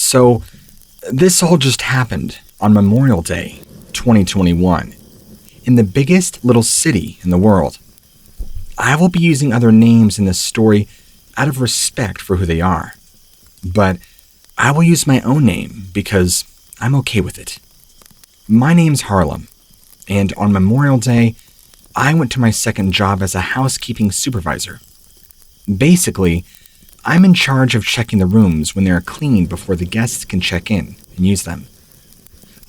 So, this all just happened on Memorial Day, 2021, in the biggest little city in the world. I will be using other names in this story out of respect for who they are, but I will use my own name because I'm okay with it. My name's Harlem, and on Memorial Day, I went to my second job as a housekeeping supervisor. Basically, I'm in charge of checking the rooms when they are cleaned before the guests can check in and use them.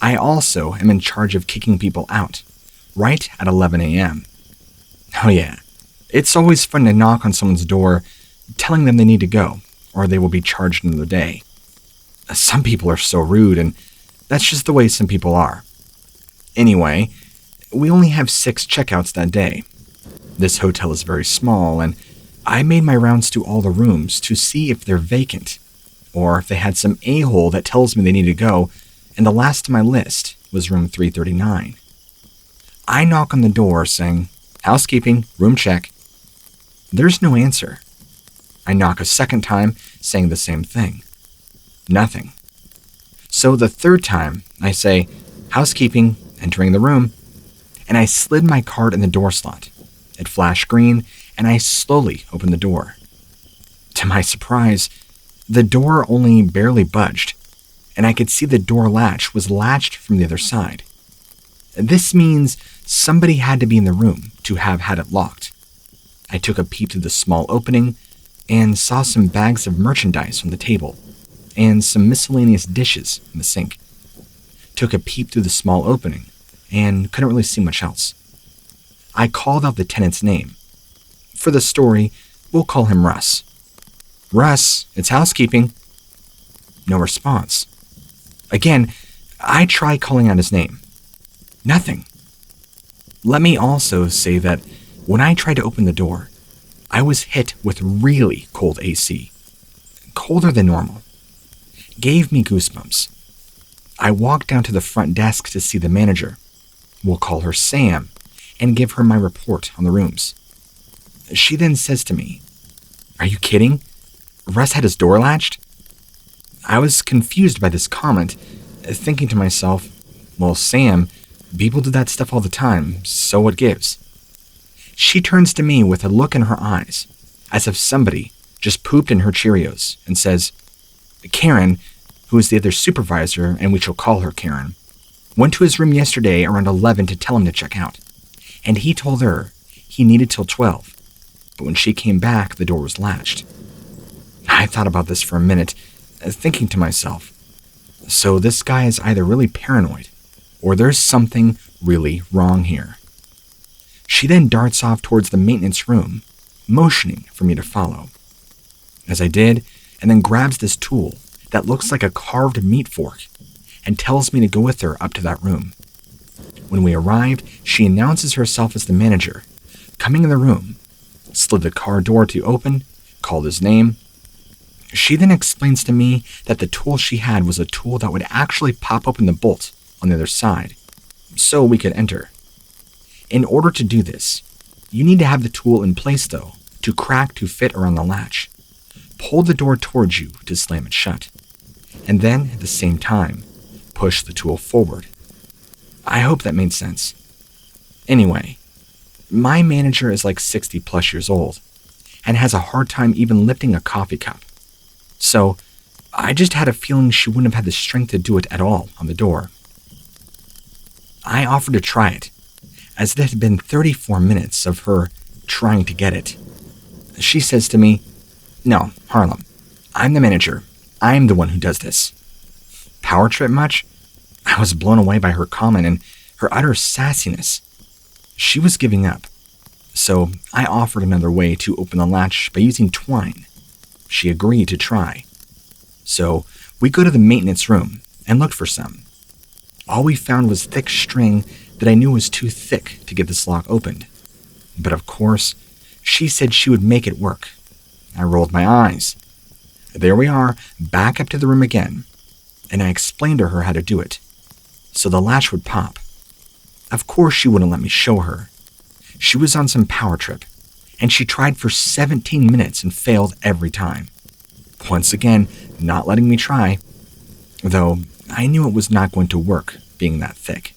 I also am in charge of kicking people out, right at 11 a.m. Oh yeah, it's always fun to knock on someone's door, telling them they need to go, or they will be charged another day. Some people are so rude, and that's just the way some people are. Anyway, we only have 6 checkouts that day. This hotel is very small, and I made my rounds to all the rooms to see if they're vacant, or if they had some a-hole that tells me they need to go, and the last on my list was room 339. I knock on the door saying, "Housekeeping, room check." There's no answer. I knock a second time saying the same thing. Nothing. So the third time, I say, "Housekeeping," entering the room, and I slid my card in the door slot. It flashed green, and I slowly opened the door. To my surprise, the door only barely budged, and I could see the door latch was latched from the other side. This means somebody had to be in the room to have had it locked. I took a peep through the small opening and saw some bags of merchandise on the table and some miscellaneous dishes in the sink. Took a peep through the small opening and couldn't really see much else. I called out the tenant's name. For the story, we'll call him Russ. "Russ, it's housekeeping." No response. Again, I tried calling out his name. Nothing. Let me also say that when I tried to open the door, I was hit with really cold AC. Colder than normal. Gave me goosebumps. I walked down to the front desk to see the manager. We'll call her Sam, and give her my report on the rooms. She then says to me, "Are you kidding? Russ had his door latched?" I was confused by this comment, thinking to myself, well, Sam, people do that stuff all the time, so what gives? She turns to me with a look in her eyes, as if somebody just pooped in her Cheerios, and says, "Karen," who is the other supervisor, and we shall call her Karen, went to his room yesterday around 11 to tell him to check out, and he told her he needed till 12, but when she came back, the door was latched. I thought about this for a minute, thinking to myself, so this guy is either really paranoid, or there's something really wrong here. She then darts off towards the maintenance room, motioning for me to follow. As I did, and then grabs this tool that looks like a carved meat fork, and tells me to go with her up to that room. When we arrived, she announces herself as the manager, coming in the room, slid the car door to open, called his name. She then explains to me that the tool she had was a tool that would actually pop open the bolt on the other side, so we could enter. In order to do this, you need to have the tool in place though, to crack to fit around the latch. Pull the door towards you to slam it shut, and then at the same time, push the tool forward. I hope that made sense. Anyway, my manager is like 60 plus years old and has a hard time even lifting a coffee cup. So I just had a feeling she wouldn't have had the strength to do it at all on the door. I offered to try it, as it had been 34 minutes of her trying to get it. She says to me, "No, Harlem, I'm the manager. I'm the one who does this." Power trip much? I was blown away by her comment and her utter sassiness. She was giving up, so I offered another way to open the latch by using twine. She agreed to try. So we go to the maintenance room and looked for some. All we found was thick string that I knew was too thick to get this lock opened. But of course, she said she would make it work. I rolled my eyes. There we are, back up to the room again, and I explained to her how to do it, so the latch would pop. Of course she wouldn't let me show her. She was on some power trip, and she tried for 17 minutes and failed every time. Once again, not letting me try. though I knew it was not going to work being that thick.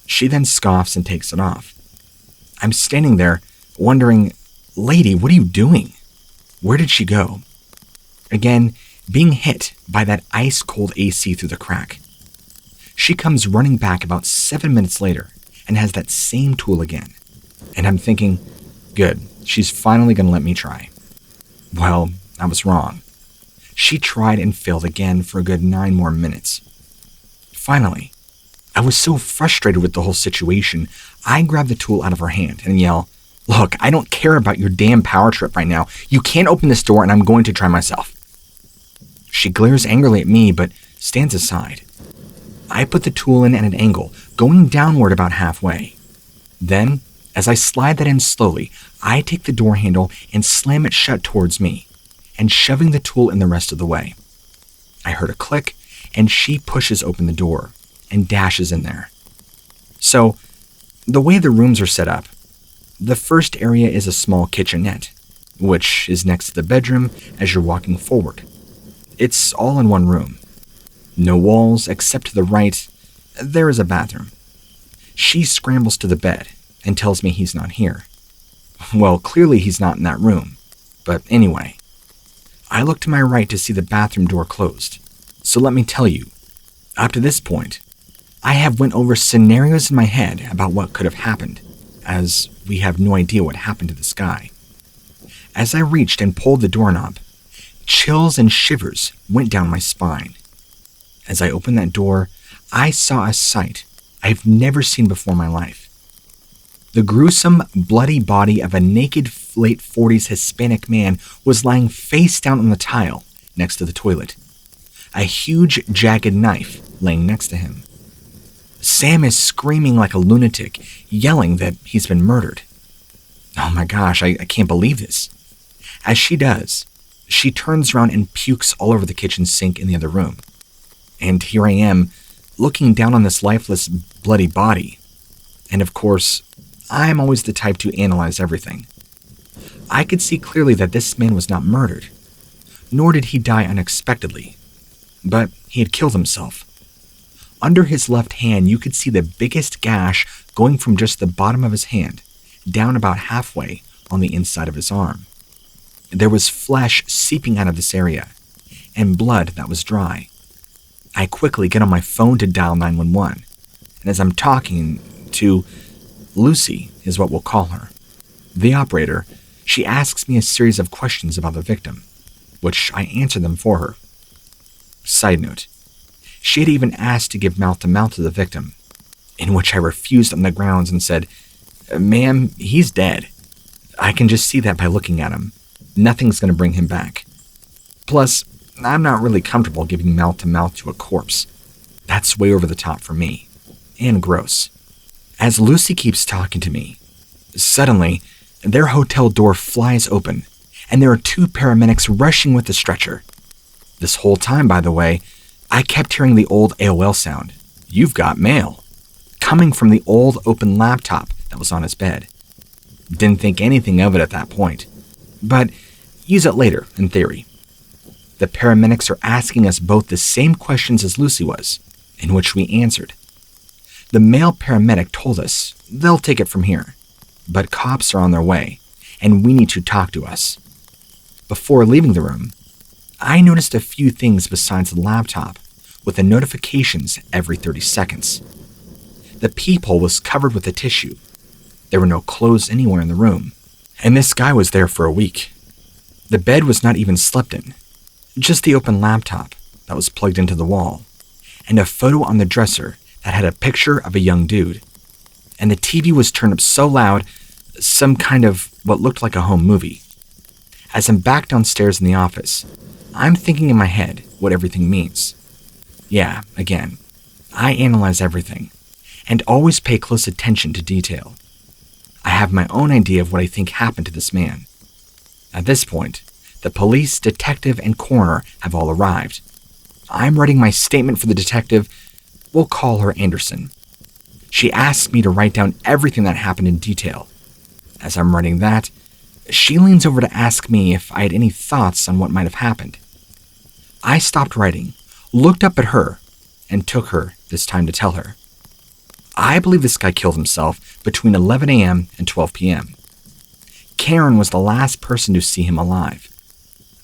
She then scoffs and takes it off. I'm standing there wondering, lady, what are you doing? Where did she go? Again, being hit by that ice-cold AC through the crack. She comes running back about 7 minutes later and has that same tool again. And I'm thinking, good, she's finally going to let me try. Well, I was wrong. She tried and failed again for a good 9 more minutes. Finally, I was so frustrated with the whole situation, I grabbed the tool out of her hand and yell, look, I don't care about your damn power trip right now. You can't open this door and I'm going to try myself. She glares angrily at me but stands aside. I put the tool in at an angle, going downward about halfway. Then, as I slide that in slowly, I take the door handle and slam it shut towards me, and shoving the tool in the rest of the way. I heard a click, and she pushes open the door and dashes in there. So, the way the rooms are set up, the first area is a small kitchenette, which is next to the bedroom as you're walking forward. It's all in one room. No walls except to the right, there is a bathroom. She scrambles to the bed and tells me he's not here. Well, clearly he's not in that room. But anyway, I look to my right to see the bathroom door closed. So let me tell you, up to this point, I have went over scenarios in my head about what could have happened, as we have no idea what happened to this guy. As I reached and pulled the doorknob, chills and shivers went down my spine. As I opened that door, I saw a sight I've never seen before in my life. The gruesome, bloody body of a naked, late 40s Hispanic man was lying face down on the tile next to the toilet. A huge, jagged knife laying next to him. Sam is screaming like a lunatic, yelling that he's been murdered. Oh my gosh, I can't believe this. As she does, she turns around and pukes all over the kitchen sink in the other room. And here I am, looking down on this lifeless, bloody body. And of course, I'm always the type to analyze everything. I could see clearly that this man was not murdered, nor did he die unexpectedly, but he had killed himself. Under his left hand, you could see the biggest gash going from just the bottom of his hand down about halfway on the inside of his arm. There was flesh seeping out of this area, and blood that was dry. I quickly get on my phone to dial 911, and as I'm talking to Lucy, is what we'll call her, the operator, she asks me a series of questions about the victim, which I answer them for her. Side note, she had even asked to give mouth-to-mouth to the victim, in which I refused on the grounds and said, ma'am, he's dead. I can just see that by looking at him. Nothing's going to bring him back. Plus, I'm not really comfortable giving mouth-to-mouth to a corpse. That's way over the top for me, and gross. As Lucy keeps talking to me, suddenly, their hotel door flies open, and there are 2 paramedics rushing with the stretcher. This whole time, by the way, I kept hearing the old AOL sound, "You've got mail," coming from the old open laptop that was on his bed. Didn't think anything of it at that point, but use it later in theory. The paramedics are asking us both the same questions as Lucy was, in which we answered. The male paramedic told us they'll take it from here, but cops are on their way, and we need to talk to us. Before leaving the room, I noticed a few things besides the laptop, with the notifications every 30 seconds. The peephole was covered with a tissue. There were no clothes anywhere in the room, and this guy was there for a week. The bed was not even slept in, just the open laptop that was plugged into the wall, and a photo on the dresser that had a picture of a young dude. And the TV was turned up so loud, some kind of what looked like a home movie. As I'm back downstairs in the office, I'm thinking in my head what everything means. Yeah, again, I analyze everything, and always pay close attention to detail. I have my own idea of what I think happened to this man. At this point, the police, detective, and coroner have all arrived. I'm writing my statement for the detective. We'll call her Anderson. She asks me to write down everything that happened in detail. As I'm writing that, she leans over to ask me if I had any thoughts on what might have happened. I stopped writing, looked up at her and took her this time to tell her. I believe this guy killed himself between 11 a.m. and 12 p.m. Karen was the last person to see him alive.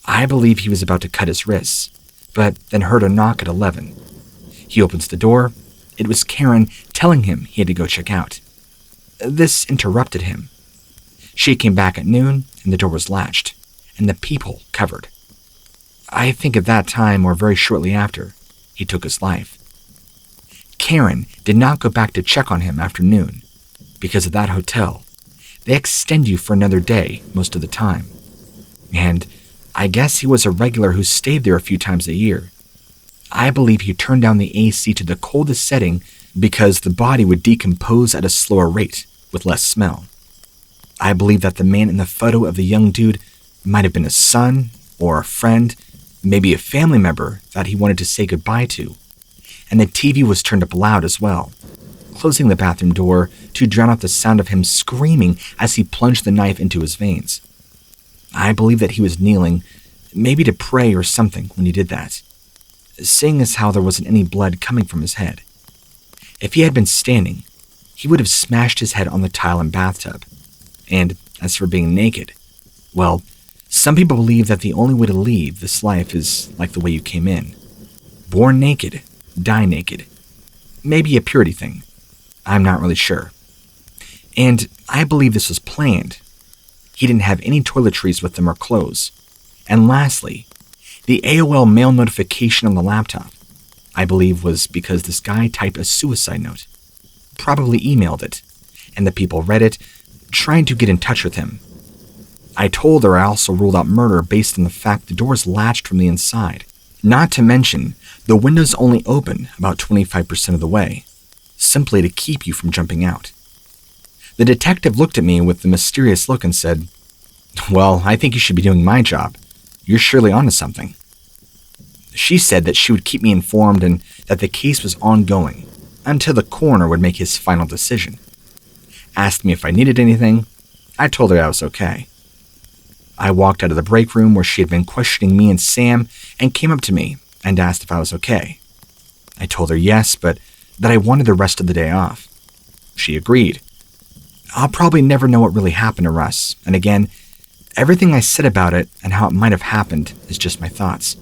I believe he was about to cut his wrists, but then heard a knock at 11. He opens the door. It was Karen telling him he had to go check out. This interrupted him. She came back at noon and the door was latched and the peephole covered. I think at that time or very shortly after, he took his life. Karen did not go back to check on him after noon because of that hotel. They extend you for another day most of the time. And I guess he was a regular who stayed there a few times a year. I believe he turned down the AC to the coldest setting because the body would decompose at a slower rate with less smell. I believe that the man in the photo of the young dude might have been a son or a friend, maybe a family member that he wanted to say goodbye to. And the TV was turned up loud as well, closing the bathroom door to drown out the sound of him screaming as he plunged the knife into his veins. I believe that he was kneeling, maybe to pray or something when he did that, seeing as how there wasn't any blood coming from his head. If he had been standing, he would have smashed his head on the tile and bathtub. And as for being naked, well, some people believe that the only way to leave this life is like the way you came in. Born naked, die naked. Maybe a purity thing. I'm not really sure. And I believe this was planned. He didn't have any toiletries with him or clothes. And lastly, the AOL mail notification on the laptop, I believe, was because this guy typed a suicide note. Probably emailed it, and the people read it, trying to get in touch with him. I told her I also ruled out murder based on the fact the doors latched from the inside. Not to mention, the windows only open about 25% of the way, simply to keep you from jumping out. The detective looked at me with a mysterious look and said, "Well, I think you should be doing my job. You're surely onto something." She said that she would keep me informed and that the case was ongoing until the coroner would make his final decision. Asked me if I needed anything. I told her I was okay. I walked out of the break room where she had been questioning me and Sam and came up to me and asked if I was okay. I told her yes, but that I wanted the rest of the day off. She agreed. I'll probably never know what really happened to Russ, and again, everything I said about it and how it might have happened is just my thoughts.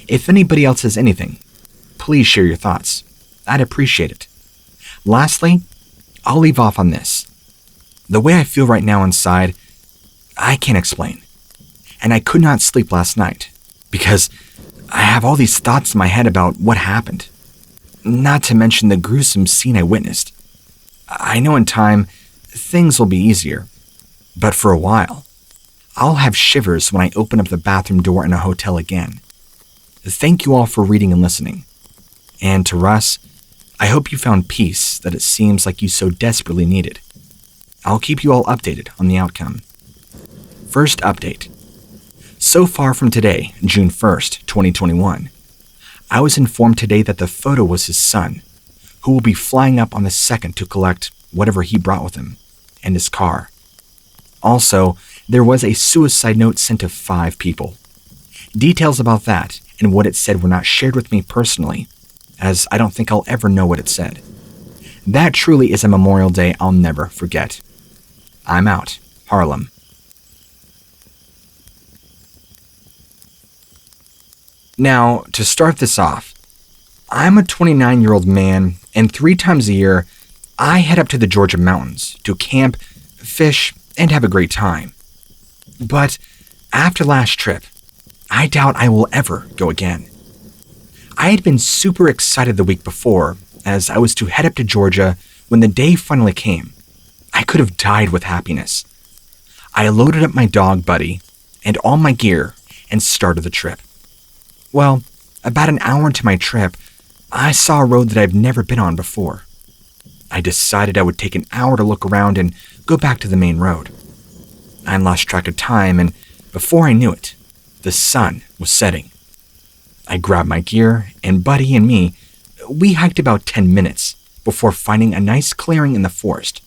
If anybody else has anything, please share your thoughts. I'd appreciate it. Lastly, I'll leave off on this. The way I feel right now inside, I can't explain. And I could not sleep last night because I have all these thoughts in my head about what happened. Not to mention the gruesome scene I witnessed. I know in time, things will be easier. But for a while, I'll have shivers when I open up the bathroom door in a hotel again. Thank you all for reading and listening. And to Russ, I hope you found peace that it seems like you so desperately needed. I'll keep you all updated on the outcome. First update. So far from today, June 1st, 2021, I was informed today that the photo was his son, who will be flying up on the 2nd to collect whatever he brought with him, and his car. Also, there was a suicide note sent to 5 people. Details about that and what it said were not shared with me personally, as I don't think I'll ever know what it said. That truly is a Memorial Day I'll never forget. I'm out. Harlem. Now, to start this off, I'm a 29-year-old man, and 3 times a year, I head up to the Georgia mountains to camp, fish, and have a great time. But after last trip, I doubt I will ever go again. I had been super excited the week before, as I was to head up to Georgia when the day finally came. I could have died with happiness. I loaded up my dog Buddy and all my gear and started the trip. Well, about an hour into my trip, I saw a road that I've never been on before. I decided I would take an hour to look around and go back to the main road. I lost track of time, and before I knew it, the sun was setting. I grabbed my gear, and Buddy and me, we hiked about 10 minutes before finding a nice clearing in the forest.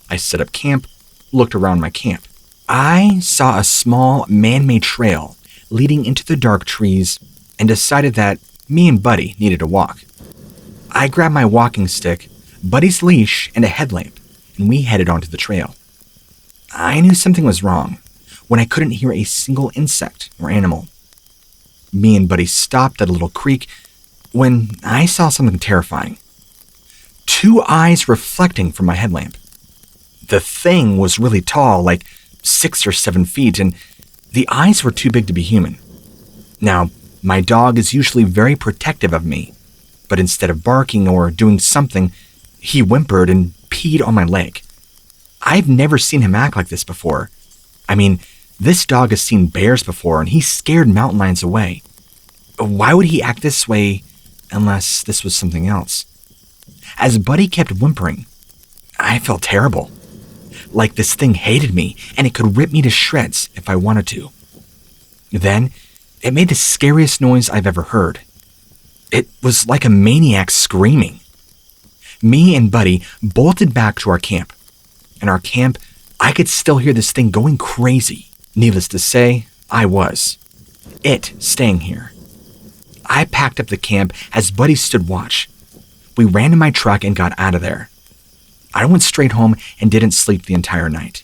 I set up camp, looked around my camp. I saw a small man-made trail leading into the dark trees and decided that me and Buddy needed a walk. I grabbed my walking stick, Buddy's leash, and a headlamp, and we headed onto the trail. I knew something was wrong when I couldn't hear a single insect or animal. Me and Buddy stopped at a little creek when I saw something terrifying. 2 eyes reflecting from my headlamp. The thing was really tall, like 6 or 7 feet, and the eyes were too big to be human. Now, my dog is usually very protective of me, but instead of barking or doing something, he whimpered and peed on my leg. I've never seen him act like this before. I mean, this dog has seen bears before, and he scared mountain lions away. Why would he act this way unless this was something else? As Buddy kept whimpering, I felt terrible. Like this thing hated me, and it could rip me to shreds if I wanted to. Then, it made the scariest noise I've ever heard. It was like a maniac screaming. Me and Buddy bolted back to our camp. In our camp, I could still hear this thing going crazy. Needless to say, I was. It staying here. I packed up the camp as Buddy stood watch. We ran to my truck and got out of there. I went straight home and didn't sleep the entire night.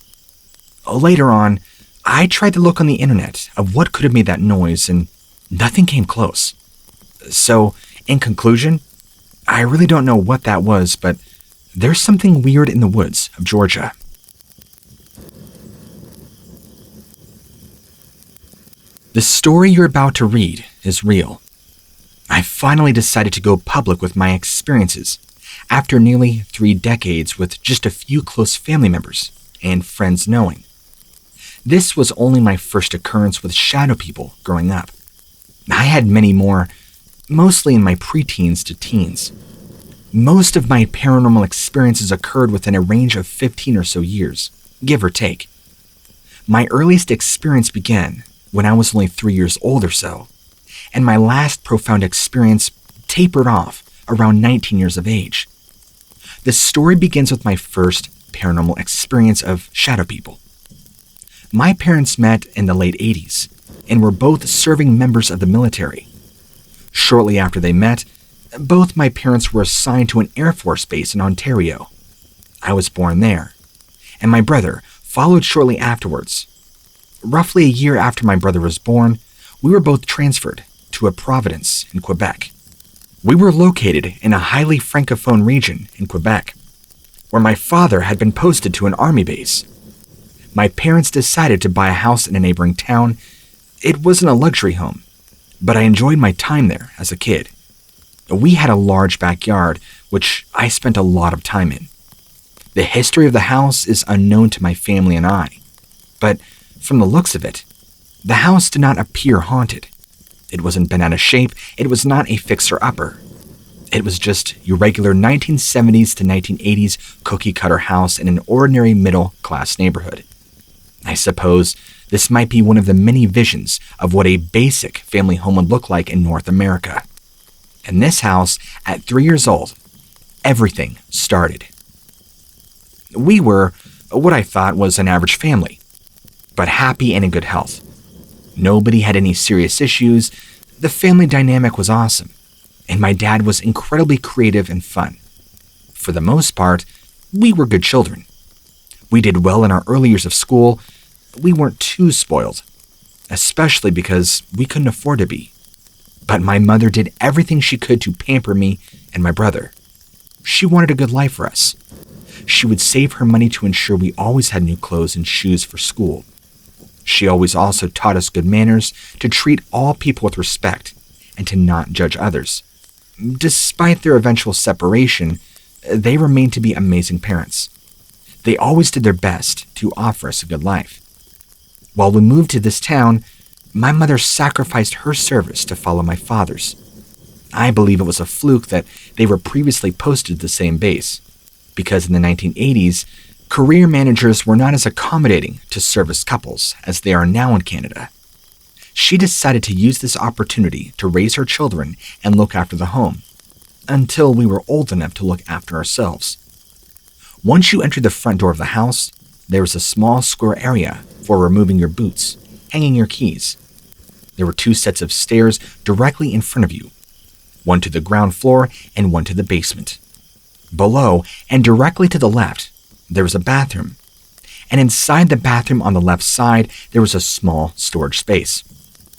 Later on, I tried to look on the internet of what could have made that noise, and nothing came close. So, in conclusion, I really don't know what that was, but there's something weird in the woods of Georgia. The story you're about to read is real. I finally decided to go public with my experiences after nearly 3 decades with just a few close family members and friends knowing. This was only my first occurrence with shadow people growing up. I had many more, mostly in my preteens to teens. Most of my paranormal experiences occurred within a range of 15 or so years, give or take. My earliest experience began when I was only 3 years old or so, and my last profound experience tapered off around 19 years of age. The story begins with my first paranormal experience of shadow people. My parents met in the late 80s and were both serving members of the military. Shortly after they met, both my parents were assigned to an Air Force base in Ontario. I was born there, and my brother followed shortly afterwards. Roughly a year after my brother was born, we were both transferred to a province in Quebec. We were located in a highly francophone region in Quebec, where my father had been posted to an army base. My parents decided to buy a house in a neighboring town. It wasn't a luxury home, but I enjoyed my time there as a kid. We had a large backyard, which I spent a lot of time in. The history of the house is unknown to my family and I, but from the looks of it, the house did not appear haunted. It wasn't bent out of shape. It was not a fixer-upper. It was just your regular 1970s to 1980s cookie-cutter house in an ordinary middle-class neighborhood. I suppose this might be one of the many visions of what a basic family home would look like in North America. In this house, at 3 years old, everything started. We were what I thought was an average family, but happy and in good health. Nobody had any serious issues. The family dynamic was awesome, and my dad was incredibly creative and fun. For the most part, we were good children. We did well in our early years of school. We weren't too spoiled, especially because we couldn't afford to be. But my mother did everything she could to pamper me and my brother. She wanted a good life for us. She would save her money to ensure we always had new clothes and shoes for school. She always also taught us good manners, to treat all people with respect, and to not judge others. Despite their eventual separation, they remained to be amazing parents. They always did their best to offer us a good life. While we moved to this town, my mother sacrificed her service to follow my father's. I believe it was a fluke that they were previously posted to the same base, because in the 1980s, career managers were not as accommodating to service couples as they are now in Canada. She decided to use this opportunity to raise her children and look after the home, until we were old enough to look after ourselves. Once you entered the front door of the house, there was a small square area for removing your boots, hanging your keys. There were 2 sets of stairs directly in front of you. one to the ground floor and one to the basement. Below and directly to the left, there was a bathroom, and inside the bathroom on the left side, there was a small storage space.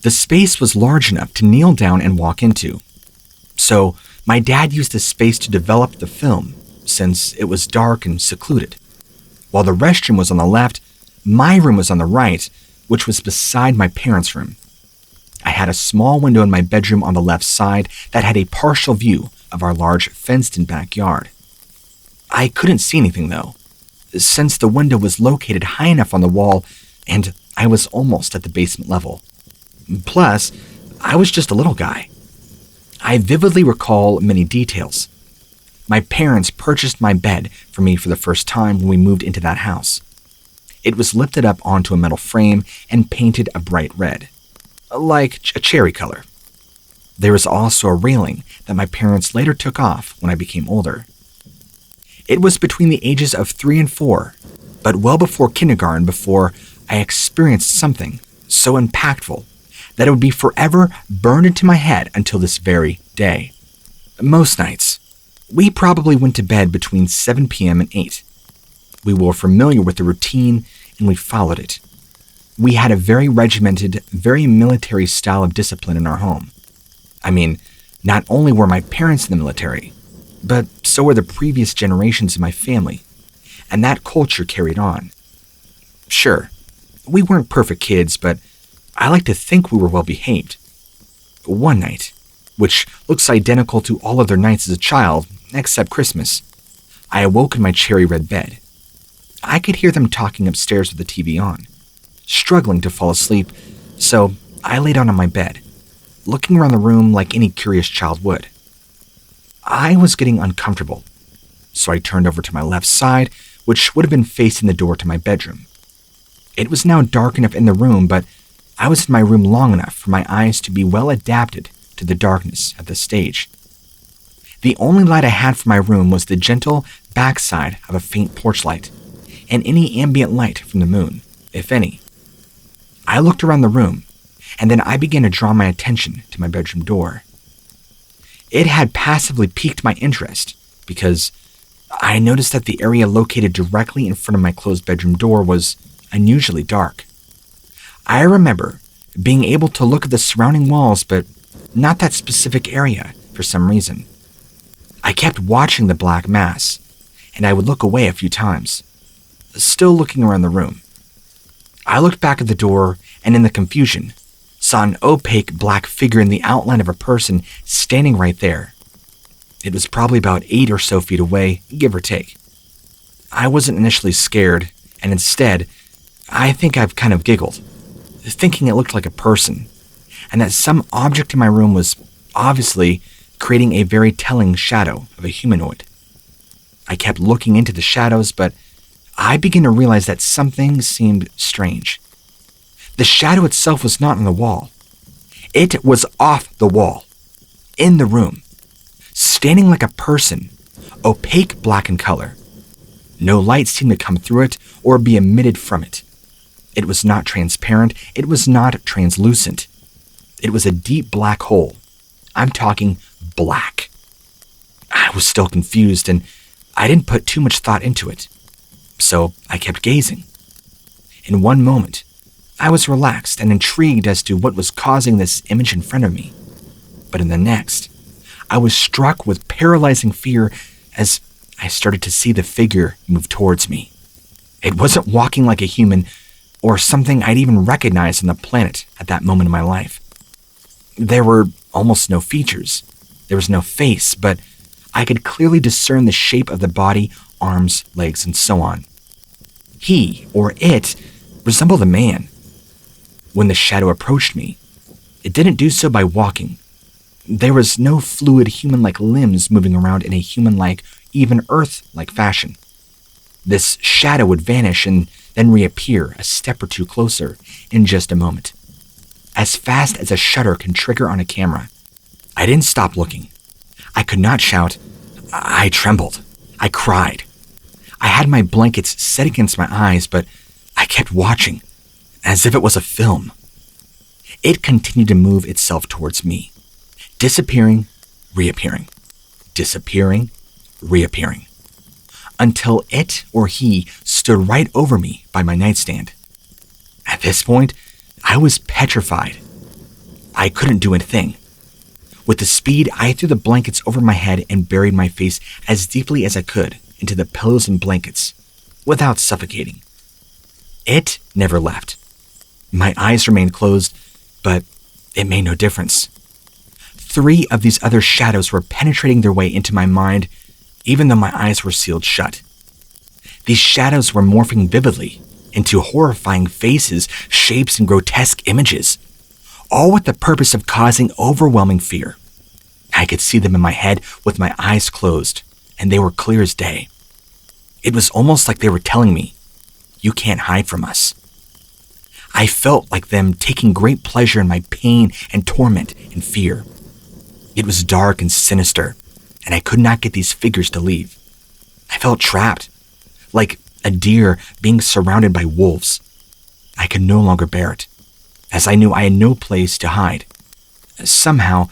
The space was large enough to kneel down and walk into. So my dad used this space to develop the film, since it was dark and secluded. While the restroom was on the left, my room was on the right, which was beside my parents' room. I had a small window in my bedroom on the left side that had a partial view of our large fenced-in backyard. I couldn't see anything though, since the window was located high enough on the wall and I was almost at the basement level. Plus, I was just a little guy. I vividly recall many details. My parents purchased my bed for me for the first time when we moved into that house. It was lifted up onto a metal frame and painted a bright red, like a cherry color. There was also a railing that my parents later took off when I became older. It was between the ages of 3 and 4, but well before kindergarten before I experienced something so impactful that it would be forever burned into my head until this very day. Most nights, we probably went to bed between 7 p.m. and 8. We were familiar with the routine and we followed it. We had a very regimented, very military style of discipline in our home. I mean, not only were my parents in the military, but so were the previous generations in my family, and that culture carried on. Sure, we weren't perfect kids, but I like to think we were well behaved. One night, which looks identical to all other nights as a child, except Christmas, I awoke in my cherry red bed. I could hear them talking upstairs with the TV on, struggling to fall asleep, so I lay down on my bed, looking around the room like any curious child would. I was getting uncomfortable, so I turned over to my left side, which would have been facing the door to my bedroom. It was now dark enough in the room, but I was in my room long enough for my eyes to be well adapted to the darkness at this stage. The only light I had for my room was the gentle backside of a faint porch light, and any ambient light from the moon, if any. I looked around the room, and then I began to draw my attention to my bedroom door. It had passively piqued my interest because I noticed that the area located directly in front of my closed bedroom door was unusually dark. I remember being able to look at the surrounding walls, but not that specific area for some reason. I kept watching the black mass, and I would look away a few times, still looking around the room. I looked back at the door and in the confusion, saw an opaque black figure in the outline of a person standing right there. It was probably about 8 or so feet away, give or take. I wasn't initially scared, and instead, I think I've kind of giggled, thinking it looked like a person, and that some object in my room was obviously creating a very telling shadow of a humanoid. I kept looking into the shadows, but I began to realize that something seemed strange. The shadow itself was not on the wall. It was off the wall, in the room, standing like a person, opaque black in color. No light seemed to come through it or be emitted from it. It was not transparent. It was not translucent. It was a deep black hole. I'm talking black. I was still confused, and I didn't put too much thought into it. So I kept gazing. In one moment, I was relaxed and intrigued as to what was causing this image in front of me. But in the next, I was struck with paralyzing fear as I started to see the figure move towards me. It wasn't walking like a human or something I'd even recognized on the planet at that moment in my life. There were almost no features. There was no face, but I could clearly discern the shape of the body, arms, legs, and so on. He, or it, resembled a man. When the shadow approached me, it didn't do so by walking. There was no fluid human-like limbs moving around in a human-like, even Earth-like fashion. This shadow would vanish and then reappear a step or two closer in just a moment, as fast as a shutter can trigger on a camera. I didn't stop looking. I could not shout. I trembled. I cried. I had my blankets set against my eyes, but I kept watching, as if it was a film. It continued to move itself towards me, disappearing, reappearing, disappearing, reappearing, until it or he stood right over me by my nightstand. At this point, I was petrified. I couldn't do anything. With the speed, I threw the blankets over my head and buried my face as deeply as I could into the pillows and blankets, without suffocating. It never left. My eyes remained closed, but it made no difference. 3 of these other shadows were penetrating their way into my mind, even though my eyes were sealed shut. These shadows were morphing vividly into horrifying faces, shapes, and grotesque images, all with the purpose of causing overwhelming fear. I could see them in my head with my eyes closed, and they were clear as day. It was almost like they were telling me, "You can't hide from us." I felt like them taking great pleasure in my pain and torment and fear. It was dark and sinister, and I could not get these figures to leave. I felt trapped, like a deer being surrounded by wolves. I could no longer bear it, as I knew I had no place to hide. Somehow,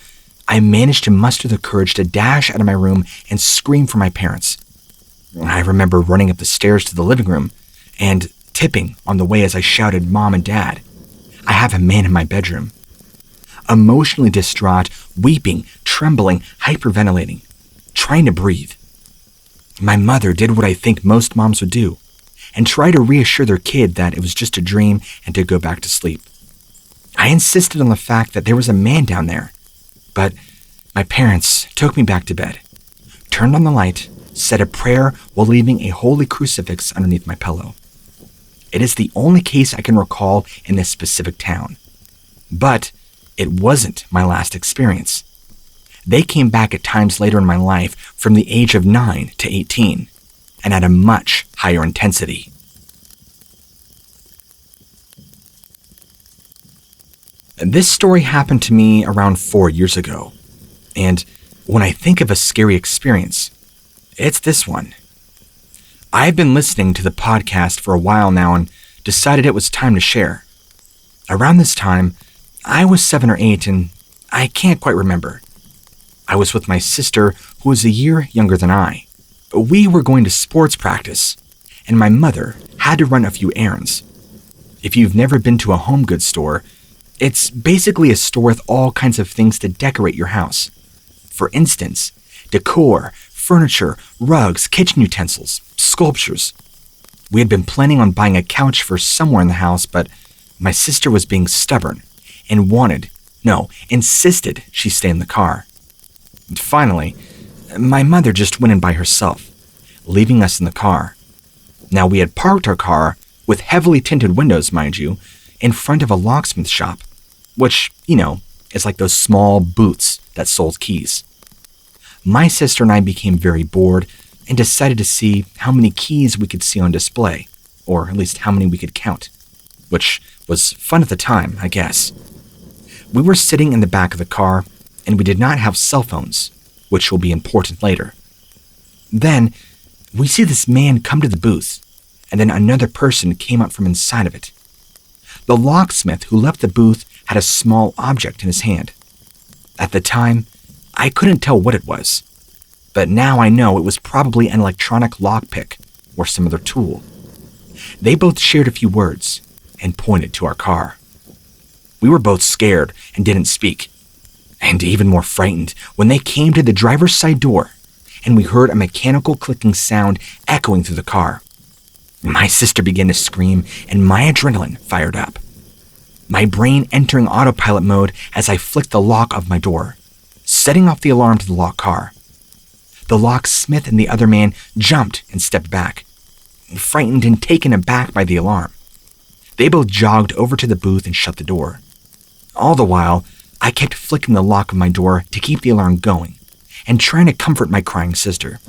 I managed to muster the courage to dash out of my room and scream for my parents. I remember running up the stairs to the living room and tipping on the way as I shouted, "Mom and Dad, I have a man in my bedroom." Emotionally distraught, weeping, trembling, hyperventilating, trying to breathe. My mother did what I think most moms would do, and try to reassure their kid that it was just a dream and to go back to sleep. I insisted on the fact that there was a man down there, but my parents took me back to bed, turned on the light, said a prayer while leaving a holy crucifix underneath my pillow. It is the only case I can recall in this specific town, but it wasn't my last experience. They came back at times later in my life from the age of 9 to 18, and at a much higher intensity. This story happened to me around 4 years ago, and when I think of a scary experience, it's this one. I've been listening to the podcast for a while now and decided it was time to share. Around this time, I was 7 or 8 and I can't quite remember. I was with my sister, who was a year younger than I. We were going to sports practice, and my mother had to run a few errands. If you've never been to a home goods store, it's basically a store with all kinds of things to decorate your house. For instance, decor, furniture, rugs, kitchen utensils, sculptures. We had been planning on buying a couch for somewhere in the house, but my sister was being stubborn and insisted she stay in the car. And finally, my mother just went in by herself, leaving us in the car. Now, we had parked our car, with heavily tinted windows, mind you, in front of a locksmith shop, which, is like those small booths that sold keys. My sister and I became very bored and decided to see how many keys we could see on display, or at least how many we could count, which was fun at the time, I guess. We were sitting in the back of the car, and we did not have cell phones, which will be important later. Then, we see this man come to the booth, and then another person came out from inside of it. The locksmith who left the booth had a small object in his hand. At the time, I couldn't tell what it was, but now I know it was probably an electronic lockpick or some other tool. They both shared a few words and pointed to our car. We were both scared and didn't speak, and even more frightened when they came to the driver's side door and we heard a mechanical clicking sound echoing through the car. My sister began to scream and my adrenaline fired up, my brain entering autopilot mode as I flicked the lock of my door, setting off the alarm to the locked car. The locksmith and the other man jumped and stepped back, frightened and taken aback by the alarm. They both jogged over to the booth and shut the door. All the while, I kept flicking the lock of my door to keep the alarm going and trying to comfort my crying sister.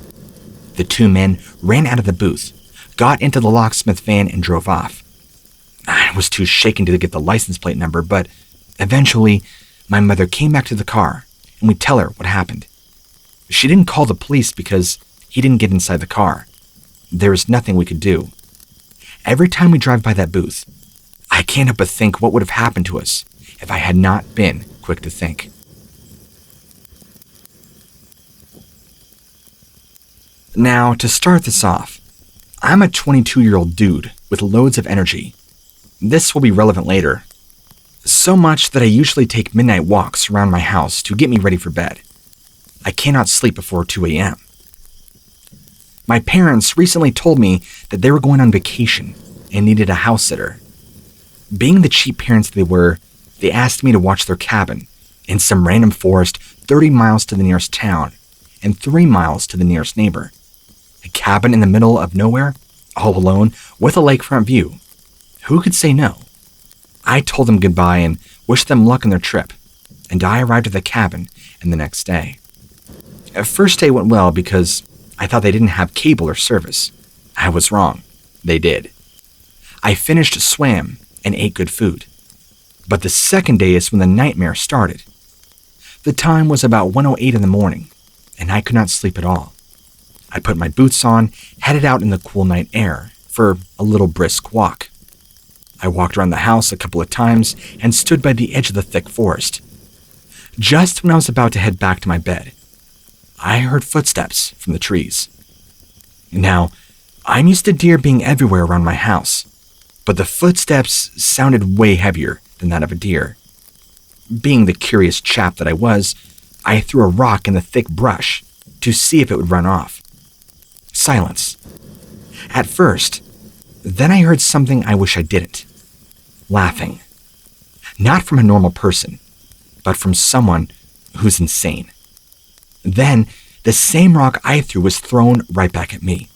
The two men ran out of the booth, got into the locksmith van, and drove off. I was too shaken to get the license plate number, but eventually, my mother came back to the car and we tell her what happened. She didn't call the police because he didn't get inside the car. There was nothing we could do. Every time we drive by that booth, I can't help but think what would have happened to us if I had not been quick to think. Now, to start this off, I'm a 22-year-old dude with loads of energy. This will be relevant later. So much that I usually take midnight walks around my house to get me ready for bed. I cannot sleep before 2 a.m. My parents recently told me that they were going on vacation and needed a house sitter. Being the cheap parents they were, they asked me to watch their cabin in some random forest 30 miles to the nearest town and 3 miles to the nearest neighbor. A cabin in the middle of nowhere, all alone, with a lakefront view. Who could say no? I told them goodbye and wished them luck on their trip, and I arrived at the cabin the next day. The first day went well because I thought they didn't have cable or service. I was wrong. They did. I finished, swam, and ate good food. But the second day is when the nightmare started. The time was about 1:08 in the morning, and I could not sleep at all. I put my boots on, headed out in the cool night air for a little brisk walk. I walked around the house a couple of times and stood by the edge of the thick forest. Just when I was about to head back to my bed, I heard footsteps from the trees. Now, I'm used to deer being everywhere around my house, but the footsteps sounded way heavier than that of a deer. Being the curious chap that I was, I threw a rock in the thick brush to see if it would run off. Silence. At first, then I heard something I wish I didn't. Laughing. Not from a normal person, but from someone who's insane. Then, the same rock I threw was thrown right back at me.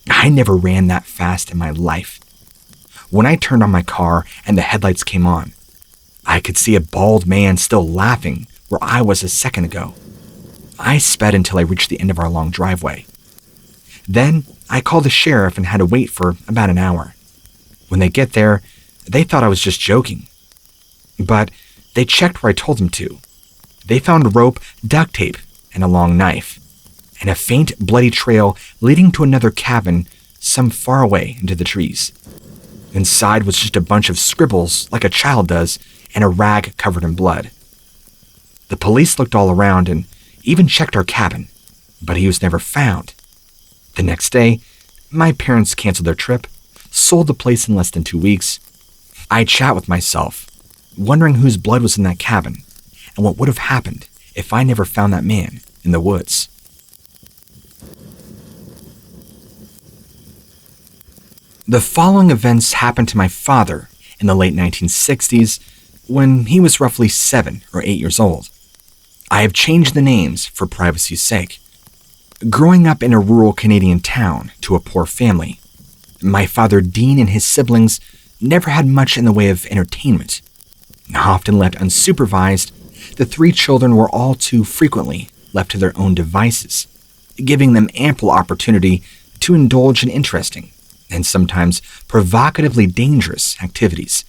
I never ran that fast in my life. When I turned on my car and the headlights came on, I could see a bald man still laughing where I was a second ago. I sped until I reached the end of our long driveway. Then, I called the sheriff and had to wait for about an hour. When they get there, they thought I was just joking. But they checked where I told them to. They found rope, duct tape, and a long knife, and a faint, bloody trail leading to another cabin some far away into the trees. Inside was just a bunch of scribbles, like a child does, and a rag covered in blood. The police looked all around and even checked our cabin, but he was never found. The next day, my parents canceled their trip, sold the place in less than 2 weeks. I chat with myself, wondering whose blood was in that cabin, and what would have happened if I never found that man in the woods. The following events happened to my father in the late 1960s when he was roughly 7 or 8 years old. I have changed the names for privacy's sake. Growing up in a rural Canadian town to a poor family, my father Dean and his siblings never had much in the way of entertainment. Often left unsupervised, the 3 children were all too frequently left to their own devices, giving them ample opportunity to indulge in interesting and sometimes provocatively dangerous activities.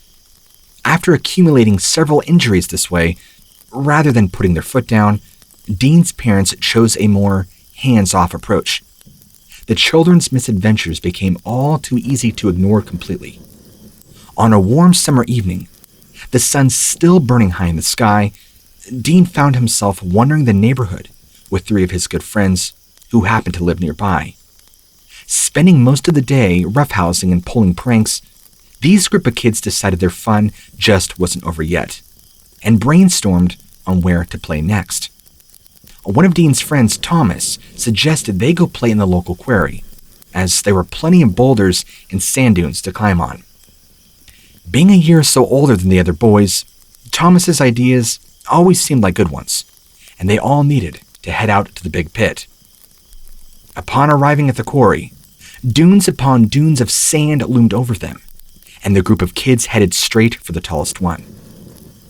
After accumulating several injuries this way, rather than putting their foot down, Dean's parents chose a more hands-off approach. The children's misadventures became all too easy to ignore completely. On a warm summer evening, the sun still burning high in the sky, Dean found himself wandering the neighborhood with 3 of his good friends who happened to live nearby. Spending most of the day roughhousing and pulling pranks, these group of kids decided their fun just wasn't over yet, and brainstormed on where to play next. One of Dean's friends, Thomas, suggested they go play in the local quarry, as there were plenty of boulders and sand dunes to climb on. Being a year or so older than the other boys, Thomas's ideas always seemed like good ones, and they all needed to head out to the big pit. Upon arriving at the quarry, dunes upon dunes of sand loomed over them, and the group of kids headed straight for the tallest one.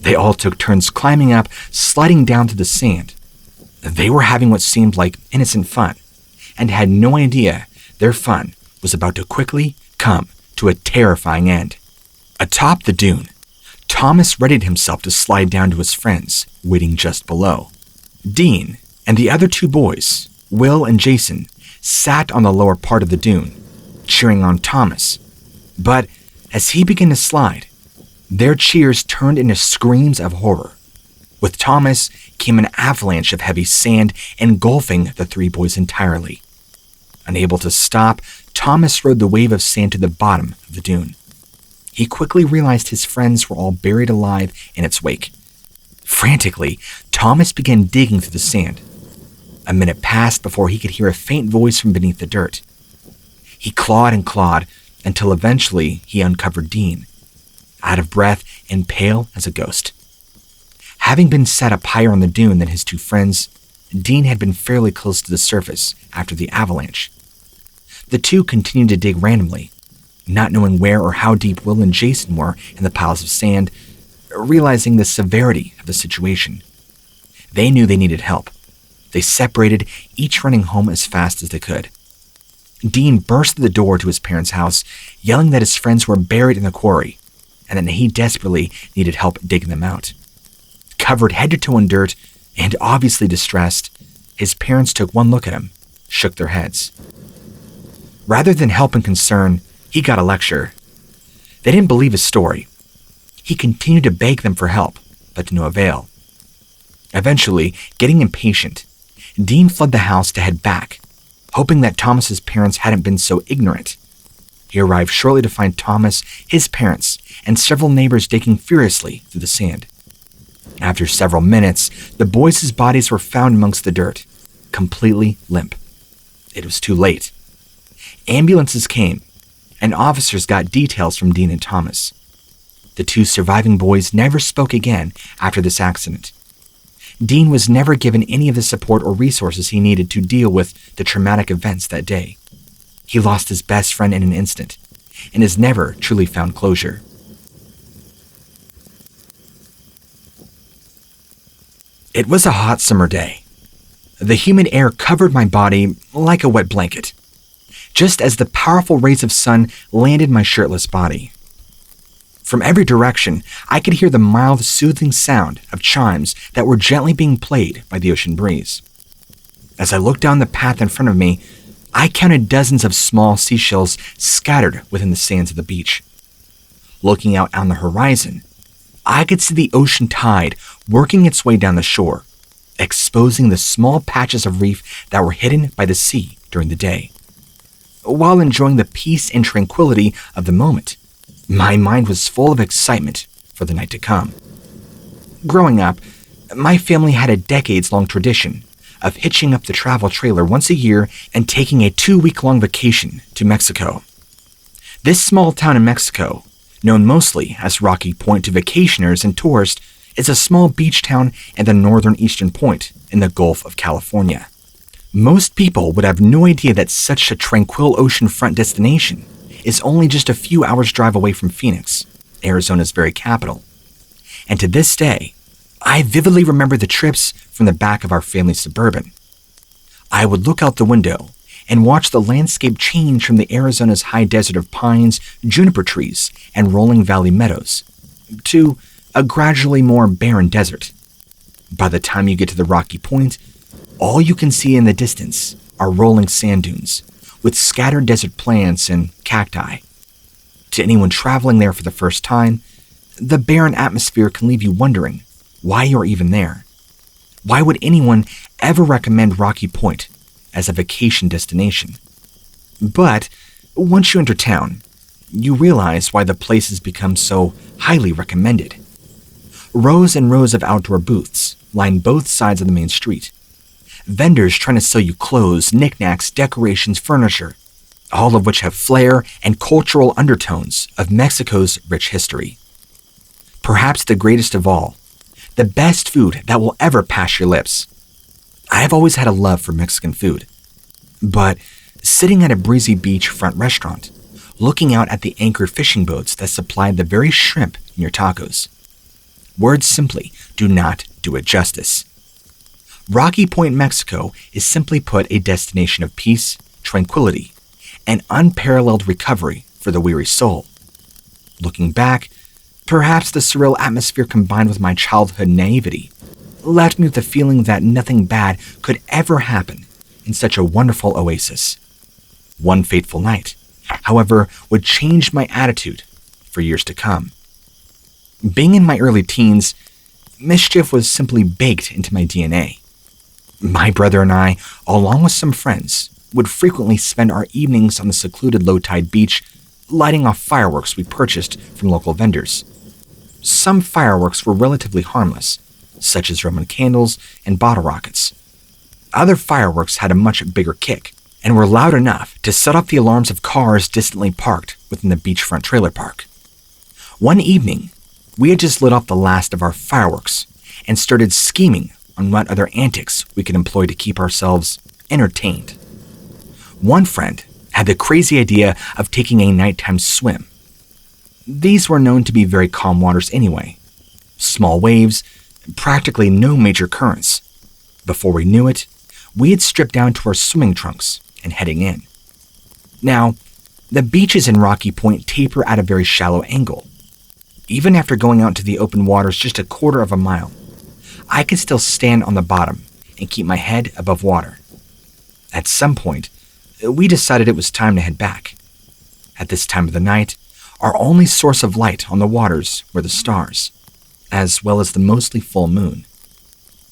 They all took turns climbing up, sliding down through the sand. They were having what seemed like innocent fun, and had no idea their fun was about to quickly come to a terrifying end. Atop the dune, Thomas readied himself to slide down to his friends, waiting just below. Dean and the other 2 boys, Will and Jason, sat on the lower part of the dune, cheering on Thomas. But as he began to slide, their cheers turned into screams of horror. With Thomas came an avalanche of heavy sand engulfing the 3 boys entirely. Unable to stop, Thomas rode the wave of sand to the bottom of the dune. He quickly realized his friends were all buried alive in its wake. Frantically, Thomas began digging through the sand. A minute passed before he could hear a faint voice from beneath the dirt. He clawed and clawed until eventually he uncovered Dean, out of breath and pale as a ghost. Having been set up higher on the dune than his two friends, Dean had been fairly close to the surface after the avalanche. The two continued to dig randomly, not knowing where or how deep Will and Jason were in the piles of sand, realizing the severity of the situation. They knew they needed help. They separated, each running home as fast as they could. Dean burst through the door to his parents' house, yelling that his friends were buried in the quarry, and that he desperately needed help digging them out. Covered head to toe in dirt, and obviously distressed, his parents took one look at him, shook their heads. Rather than help and concern, he got a lecture. They didn't believe his story. He continued to beg them for help, but to no avail. Eventually, getting impatient, Dean fled the house to head back, hoping that Thomas's parents hadn't been so ignorant. He arrived shortly to find Thomas, his parents, and several neighbors digging furiously through the sand. After several minutes, the boys' bodies were found amongst the dirt, completely limp. It was too late. Ambulances came, and officers got details from Dean and Thomas. The two surviving boys never spoke again after this accident. Dean was never given any of the support or resources he needed to deal with the traumatic events that day. He lost his best friend in an instant, and has never truly found closure. It was a hot summer day. The humid air covered my body like a wet blanket, just as the powerful rays of sun landed my shirtless body. From every direction, I could hear the mild, soothing sound of chimes that were gently being played by the ocean breeze. As I looked down the path in front of me, I counted dozens of small seashells scattered within the sands of the beach. Looking out on the horizon, I could see the ocean tide working its way down the shore, exposing the small patches of reef that were hidden by the sea during the day. While enjoying the peace and tranquility of the moment, my mind was full of excitement for the night to come. Growing up, my family had a decades-long tradition of hitching up the travel trailer once a year and taking a 2-week-long vacation to Mexico. This small town in Mexico, known mostly as Rocky Point to vacationers and tourists, is a small beach town at the northern eastern point in the Gulf of California. Most people would have no idea that such a tranquil oceanfront destination is only just a few hours' drive away from Phoenix, Arizona's very capital. And to this day, I vividly remember the trips from the back of our family Suburban. I would look out the window and watch the landscape change from the Arizona's high desert of pines, juniper trees, and rolling valley meadows to a gradually more barren desert. By the time you get to the Rocky Point, all you can see in the distance are rolling sand dunes with scattered desert plants and cacti. To anyone traveling there for the first time, the barren atmosphere can leave you wondering why you're even there. Why would anyone ever recommend Rocky Point as a vacation destination? But once you enter town, you realize why the place has become so highly recommended. Rows and rows of outdoor booths line both sides of the main street. Vendors trying to sell you clothes, knickknacks, decorations, furniture, all of which have flair and cultural undertones of Mexico's rich history. Perhaps the greatest of all, the best food that will ever pass your lips. I have always had a love for Mexican food, but sitting at a breezy beachfront restaurant, looking out at the anchored fishing boats that supplied the very shrimp in your tacos, words simply do not do it justice. Rocky Point, Mexico is simply put a destination of peace, tranquility, and unparalleled recovery for the weary soul. Looking back, perhaps the surreal atmosphere combined with my childhood naivety left me with the feeling that nothing bad could ever happen in such a wonderful oasis. One fateful night, however, would change my attitude for years to come. Being in my early teens, mischief was simply baked into my DNA. My brother and I, along with some friends, would frequently spend our evenings on the secluded low-tide beach lighting off fireworks we purchased from local vendors. Some fireworks were relatively harmless, such as Roman candles and bottle rockets. Other fireworks had a much bigger kick and were loud enough to set off the alarms of cars distantly parked within the beachfront trailer park. One evening, we had just lit off the last of our fireworks and started scheming on what other antics we could employ to keep ourselves entertained. One friend had the crazy idea of taking a nighttime swim. These were known to be very calm waters anyway. Small waves, practically no major currents. Before we knew it, we had stripped down to our swimming trunks and heading in. Now, the beaches in Rocky Point taper at a very shallow angle. Even after going out to the open waters just a quarter of a mile, I could still stand on the bottom and keep my head above water. At some point, we decided it was time to head back. At this time of the night, our only source of light on the waters were the stars, as well as the mostly full moon.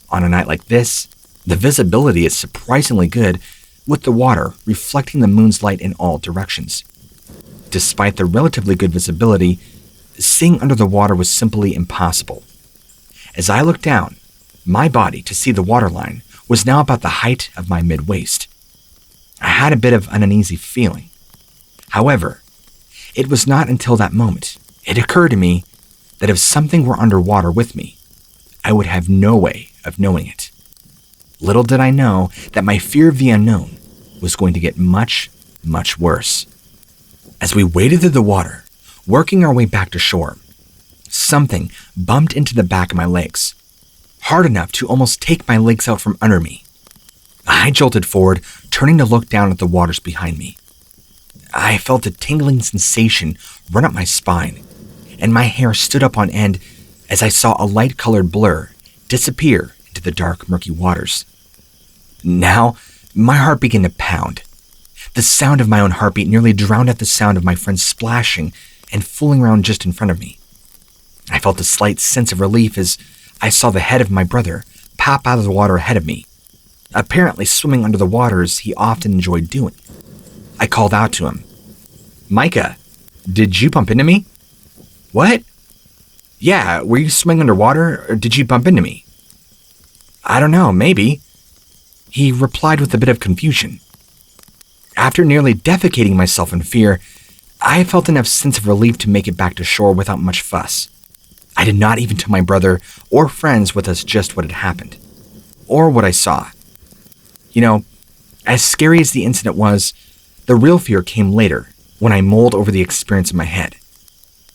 On a night like this, the visibility is surprisingly good, with the water reflecting the moon's light in all directions. Despite the relatively good visibility, seeing under the water was simply impossible. As I looked down, my body to see the waterline was now about the height of my mid-waist. I had a bit of an uneasy feeling. However, it was not until that moment it occurred to me that if something were underwater with me, I would have no way of knowing it. Little did I know that my fear of the unknown was going to get much, much worse. As we waded through the water, working our way back to shore, something bumped into the back of my legs, hard enough to almost take my legs out from under me. I jolted forward, turning to look down at the waters behind me. I felt a tingling sensation run up my spine, and my hair stood up on end as I saw a light-colored blur disappear into the dark, murky waters. Now, my heart began to pound. The sound of my own heartbeat nearly drowned out the sound of my friends splashing and fooling around just in front of me. I felt a slight sense of relief as I saw the head of my brother pop out of the water ahead of me, apparently swimming under the water as he often enjoyed doing. I called out to him, "Micah, did you bump into me?" "What?" "Yeah, were you swimming underwater, or did you bump into me?" "I don't know, maybe," he replied with a bit of confusion. After nearly defecating myself in fear, I felt enough sense of relief to make it back to shore without much fuss. I did not even tell my brother or friends with us just what had happened, or what I saw. You know, as scary as the incident was, the real fear came later when I mulled over the experience in my head.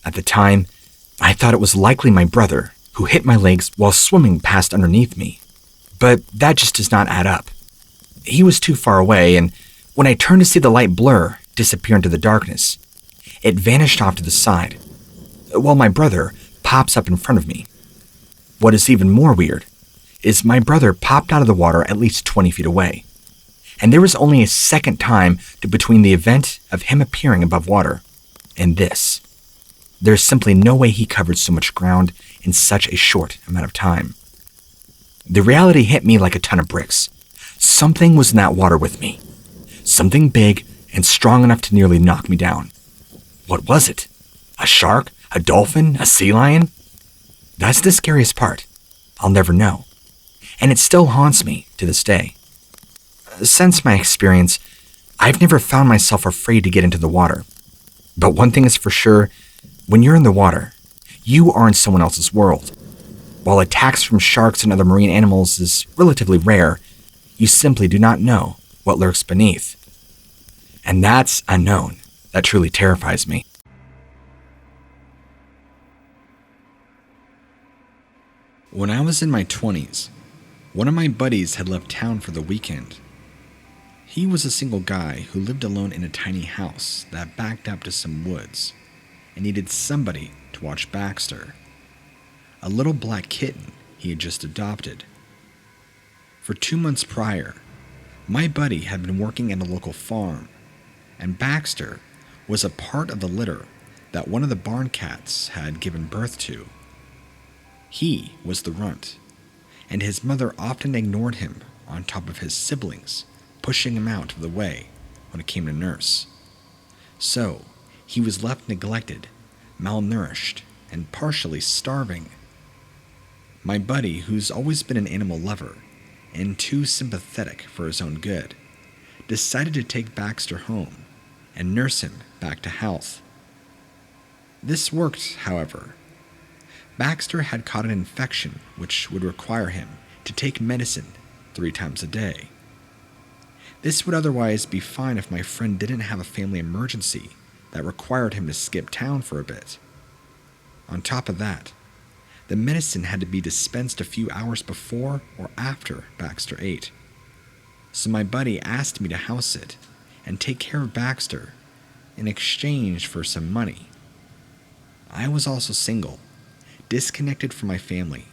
At the time, I thought it was likely my brother who hit my legs while swimming past underneath me, but that just does not add up. He was too far away, and when I turned to see the light blur disappear into the darkness, it vanished off to the side, while my brother pops up in front of me. What is even more weird is my brother popped out of the water at least 20 feet away, and there was only a second time between the event of him appearing above water and this. There's simply no way he covered so much ground in such a short amount of time. The reality hit me like a ton of bricks. Something was in that water with me. Something big and strong enough to nearly knock me down. What was it? A shark? A dolphin? A sea lion? That's the scariest part. I'll never know. And it still haunts me to this day. Since my experience, I've never found myself afraid to get into the water. But one thing is for sure, when you're in the water, you are in someone else's world. While attacks from sharks and other marine animals is relatively rare, you simply do not know what lurks beneath. And that's unknown that truly terrifies me. When I was in my 20s, one of my buddies had left town for the weekend. He was a single guy who lived alone in a tiny house that backed up to some woods and needed somebody to watch Baxter, a little black kitten he had just adopted. For 2 months prior, my buddy had been working at a local farm, and Baxter was a part of the litter that one of the barn cats had given birth to. He was the runt, and his mother often ignored him on top of his siblings, pushing him out of the way when it came to nurse. So, he was left neglected, malnourished, and partially starving. My buddy, who's always been an animal lover and too sympathetic for his own good, decided to take Baxter home and nurse him back to health. This worked, however. Baxter had caught an infection which would require him to take medicine 3 times a day. This would otherwise be fine if my friend didn't have a family emergency that required him to skip town for a bit. On top of that, the medicine had to be dispensed a few hours before or after Baxter ate. So my buddy asked me to house it and take care of Baxter in exchange for some money. I was also single, disconnected from my family,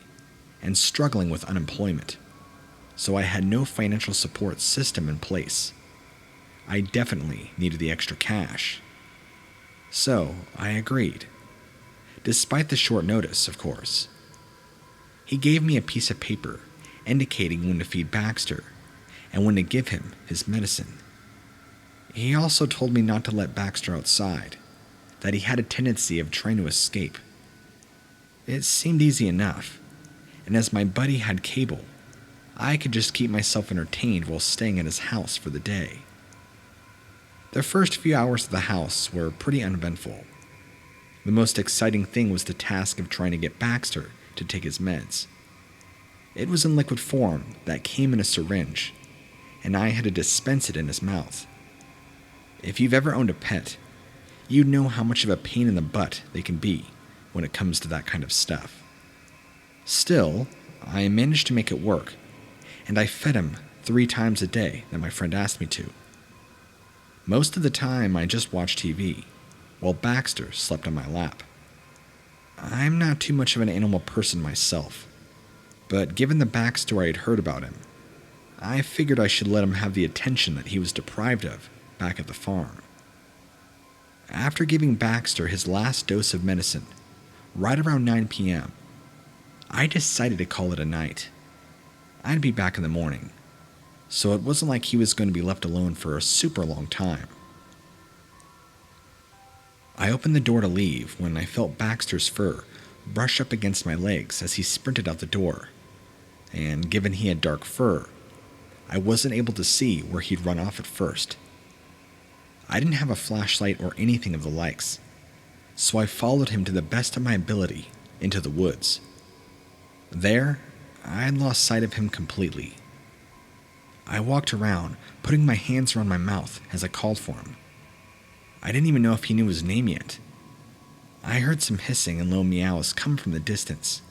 and struggling with unemployment, so I had no financial support system in place. I definitely needed the extra cash. So I agreed, despite the short notice, of course. He gave me a piece of paper indicating when to feed Baxter and when to give him his medicine. He also told me not to let Baxter outside, that he had a tendency of trying to escape. It seemed easy enough, and as my buddy had cable, I could just keep myself entertained while staying at his house for the day. The first few hours of the house were pretty uneventful. The most exciting thing was the task of trying to get Baxter to take his meds. It was in liquid form that came in a syringe, and I had to dispense it in his mouth. If you've ever owned a pet, you'd know how much of a pain in the butt they can be when it comes to that kind of stuff. Still, I managed to make it work, and I fed him 3 times a day that my friend asked me to. Most of the time, I just watched TV, while Baxter slept on my lap. I'm not too much of an animal person myself, but given the backstory I'd heard about him, I figured I should let him have the attention that he was deprived of back at the farm. After giving Baxter his last dose of medicine, right around 9 p.m., I decided to call it a night. I'd be back in the morning, so it wasn't like he was going to be left alone for a super long time. I opened the door to leave when I felt Baxter's fur brush up against my legs as he sprinted out the door, and given he had dark fur, I wasn't able to see where he'd run off at first. I didn't have a flashlight or anything of the likes, so I followed him to the best of my ability into the woods. There, I had lost sight of him completely. I walked around, putting my hands around my mouth as I called for him. I didn't even know if he knew his name yet. I heard some hissing and low meows come from the distance,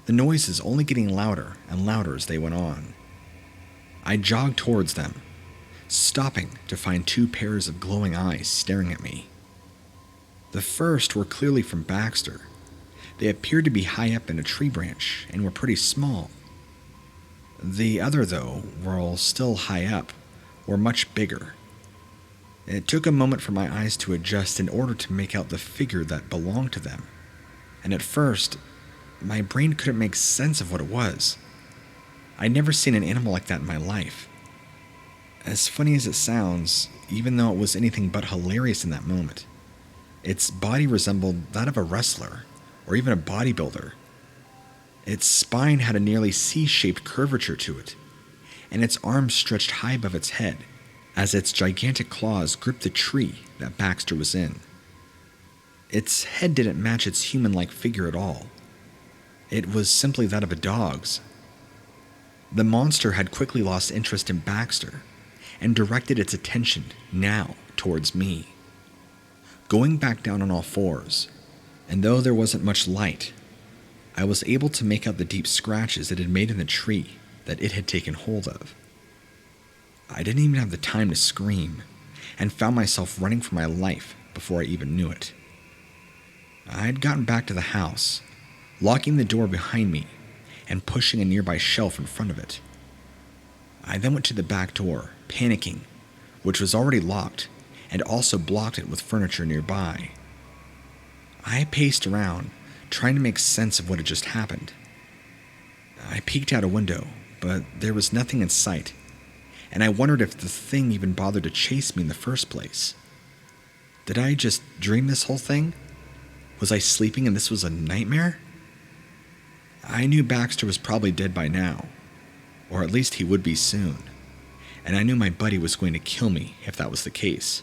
the noises only getting louder and louder as they went on. I jogged towards them, stopping to find 2 pairs of glowing eyes staring at me. The first were clearly from Baxter. They appeared to be high up in a tree branch and were pretty small. The other, though, while still high up, were much bigger. It took a moment for my eyes to adjust in order to make out the figure that belonged to them, and at first, my brain couldn't make sense of what it was. I'd never seen an animal like that in my life. As funny as it sounds, even though it was anything but hilarious in that moment, its body resembled that of a wrestler, or even a bodybuilder. Its spine had a nearly C-shaped curvature to it, and its arms stretched high above its head, as its gigantic claws gripped the tree that Baxter was in. Its head didn't match its human-like figure at all. It was simply that of a dog's. The monster had quickly lost interest in Baxter and directed its attention now towards me. Going back down on all fours, and though there wasn't much light, I was able to make out the deep scratches it had made in the tree that it had taken hold of. I didn't even have the time to scream, and found myself running for my life before I even knew it. I had gotten back to the house, locking the door behind me and pushing a nearby shelf in front of it. I then went to the back door, panicking, which was already locked, and also blocked it with furniture nearby. I paced around, trying to make sense of what had just happened. I peeked out a window, but there was nothing in sight, and I wondered if the thing even bothered to chase me in the first place. Did I just dream this whole thing? Was I sleeping and this was a nightmare? I knew Baxter was probably dead by now, or at least he would be soon, and I knew my buddy was going to kill me if that was the case.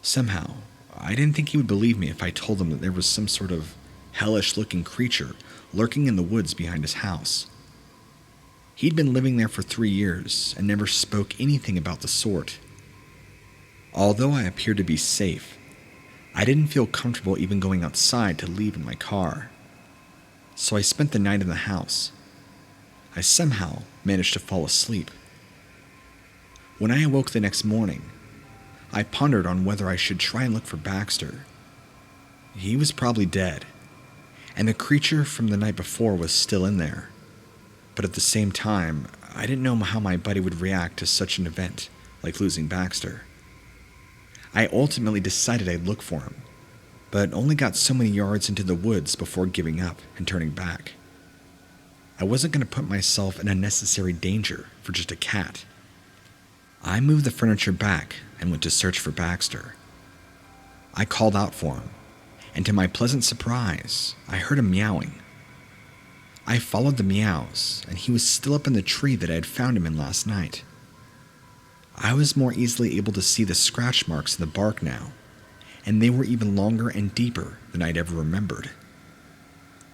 Somehow, I didn't think he would believe me if I told him that there was some sort of hellish-looking creature lurking in the woods behind his house. He'd been living there for 3 years and never spoke anything about the sort. Although I appeared to be safe, I didn't feel comfortable even going outside to leave in my car. So I spent the night in the house. I somehow managed to fall asleep. When I awoke the next morning, I pondered on whether I should try and look for Baxter. He was probably dead, and the creature from the night before was still in there. But at the same time, I didn't know how my buddy would react to such an event like losing Baxter. I ultimately decided I'd look for him, but only got so many yards into the woods before giving up and turning back. I wasn't going to put myself in unnecessary danger for just a cat. I moved the furniture back and went to search for Baxter. I called out for him, and to my pleasant surprise, I heard him meowing. I followed the meows, and he was still up in the tree that I had found him in last night. I was more easily able to see the scratch marks in the bark now, and they were even longer and deeper than I'd ever remembered.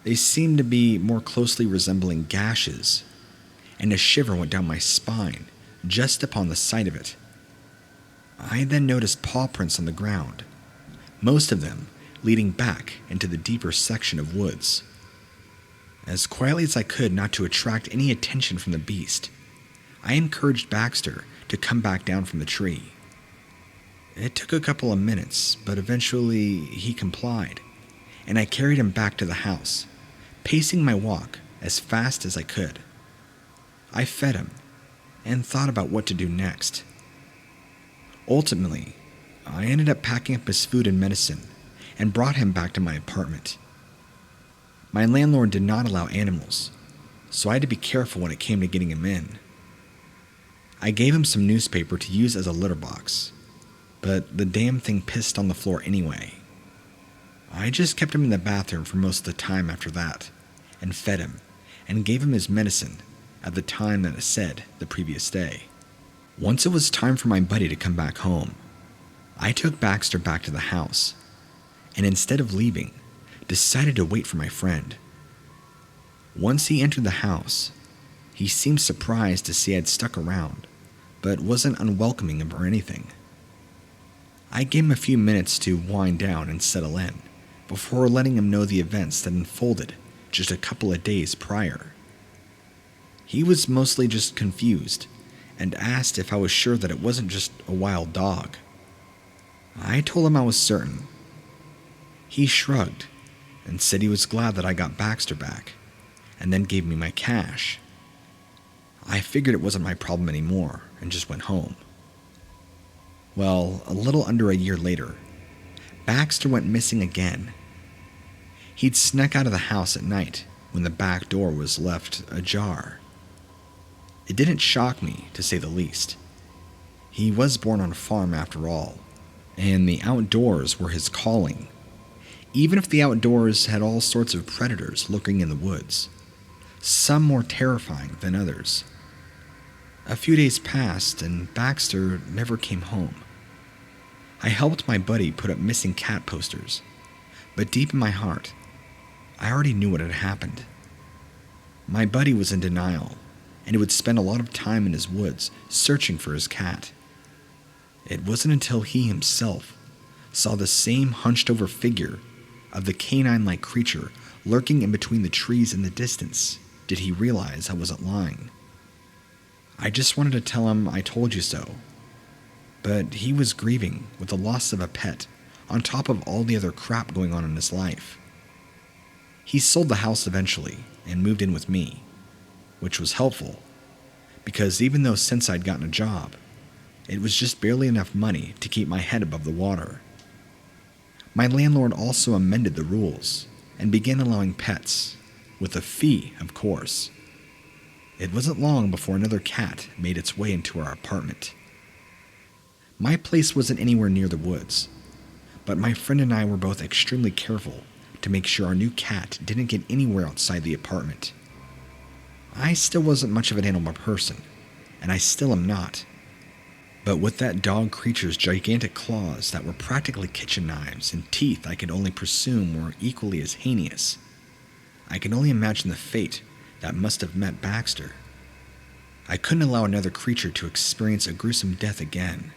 They seemed to be more closely resembling gashes, and a shiver went down my spine just upon the sight of it. I then noticed paw prints on the ground, most of them leading back into the deeper section of woods. As quietly as I could not to attract any attention from the beast, I encouraged Baxter to come back down from the tree. It took a couple of minutes, but eventually he complied, and I carried him back to the house, pacing my walk as fast as I could. I fed him and thought about what to do next. Ultimately, I ended up packing up his food and medicine and brought him back to my apartment. My landlord did not allow animals, so I had to be careful when it came to getting him in. I gave him some newspaper to use as a litter box, but the damn thing pissed on the floor anyway. I just kept him in the bathroom for most of the time after that, and fed him, and gave him his medicine at the time that it said the previous day. Once it was time for my buddy to come back home, I took Baxter back to the house, and instead of leaving, decided to wait for my friend. Once he entered the house, he seemed surprised to see I'd stuck around, but wasn't unwelcoming or anything. I gave him a few minutes to wind down and settle in, before letting him know the events that unfolded just a couple of days prior. He was mostly just confused, and asked if I was sure that it wasn't just a wild dog. I told him I was certain. He shrugged, and said he was glad that I got Baxter back, and then gave me my cash. I figured it wasn't my problem anymore, and just went home. Well, a little under a year later, Baxter went missing again. He'd snuck out of the house at night when the back door was left ajar. It didn't shock me, to say the least. He was born on a farm after all, and the outdoors were his calling, even if the outdoors had all sorts of predators lurking in the woods, some more terrifying than others. A few days passed, and Baxter never came home. I helped my buddy put up missing cat posters, but deep in my heart, I already knew what had happened. My buddy was in denial, and would spend a lot of time in his woods searching for his cat. It wasn't until he himself saw the same hunched-over figure of the canine-like creature lurking in between the trees in the distance did he realize I wasn't lying. I just wanted to tell him I told you so, but he was grieving with the loss of a pet on top of all the other crap going on in his life. He sold the house eventually and moved in with me, which was helpful, because even though since I'd gotten a job, it was just barely enough money to keep my head above the water. My landlord also amended the rules and began allowing pets, with a fee, of course. It wasn't long before another cat made its way into our apartment. My place wasn't anywhere near the woods, but my friend and I were both extremely careful to make sure our new cat didn't get anywhere outside the apartment. I still wasn't much of an animal person, and I still am not. But with that dog creature's gigantic claws that were practically kitchen knives and teeth I could only presume were equally as heinous, I can only imagine the fate that must have met Baxter. I couldn't allow another creature to experience a gruesome death again.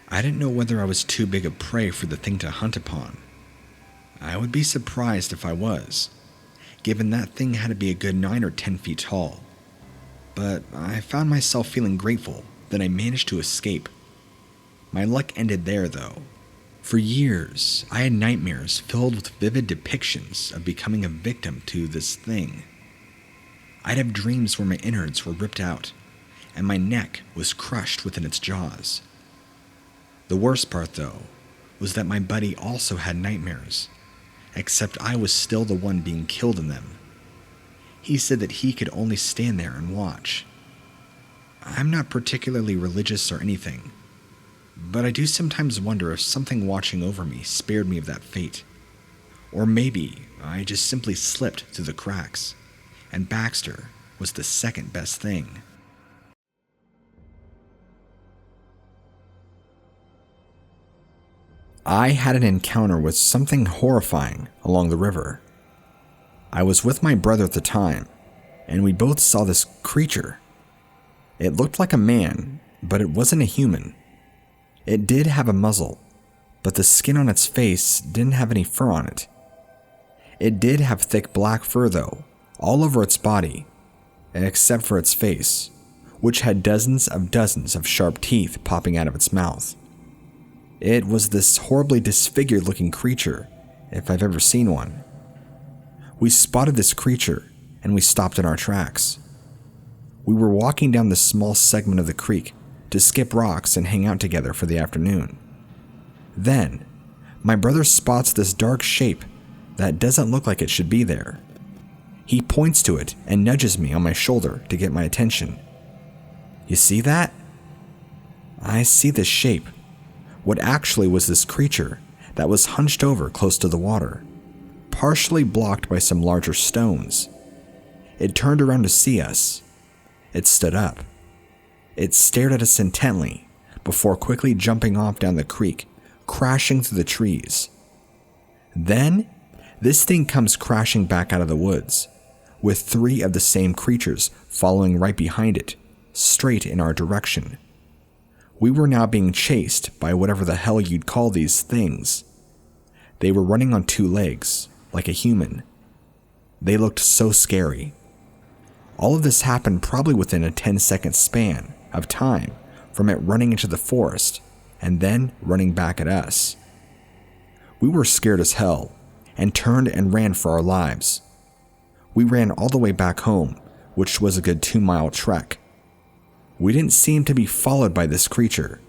I didn't know whether I was too big a prey for the thing to hunt upon. I would be surprised if I was, given that thing had to be a good 9 or 10 feet tall. But I found myself feeling grateful that I managed to escape. My luck ended there, though. For years, I had nightmares filled with vivid depictions of becoming a victim to this thing. I'd have dreams where my innards were ripped out, and my neck was crushed within its jaws. The worst part, though, was that my buddy also had nightmares, except I was still the one being killed in them. He said that he could only stand there and watch. I'm not particularly religious or anything, but I do sometimes wonder if something watching over me spared me of that fate. Or maybe I just simply slipped through the cracks, and Baxter was the second best thing. I had an encounter with something horrifying along the river. I was with my brother at the time, and we both saw this creature. It looked like a man, but it wasn't a human. It did have a muzzle, but the skin on its face didn't have any fur on it. It did have thick black fur, though, all over its body, except for its face, which had dozens of sharp teeth popping out of its mouth. It was this horribly disfigured looking creature, if I've ever seen one. We spotted this creature, and we stopped in our tracks. We were walking down this small segment of the creek to skip rocks and hang out together for the afternoon. Then, my brother spots this dark shape that doesn't look like it should be there. He points to it and nudges me on my shoulder to get my attention. "You see that?" I see this shape. What actually was this creature that was hunched over close to the water, partially blocked by some larger stones. It turned around to see us. It stood up. It stared at us intently before quickly jumping off down the creek, crashing through the trees. Then, this thing comes crashing back out of the woods, with 3 of the same creatures following right behind it, straight in our direction. We were now being chased by whatever the hell you'd call these things. They were running on 2 legs, like a human. They looked so scary. All of this happened probably within a 10-second span of time from it running into the forest and then running back at us. We were scared as hell and turned and ran for our lives. We ran all the way back home, which was a good 2-mile trek. We didn't seem to be followed by this creature.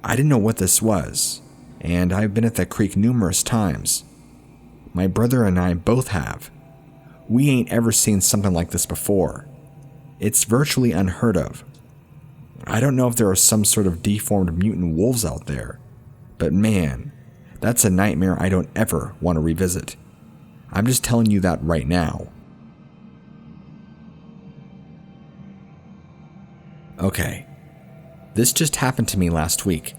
I didn't know what this was, and I've been at that creek numerous times. My brother and I both have. We ain't ever seen something like this before. It's virtually unheard of. I don't know if there are some sort of deformed mutant wolves out there, but man, that's a nightmare I don't ever want to revisit. I'm just telling you that right now. Okay, this just happened to me last week.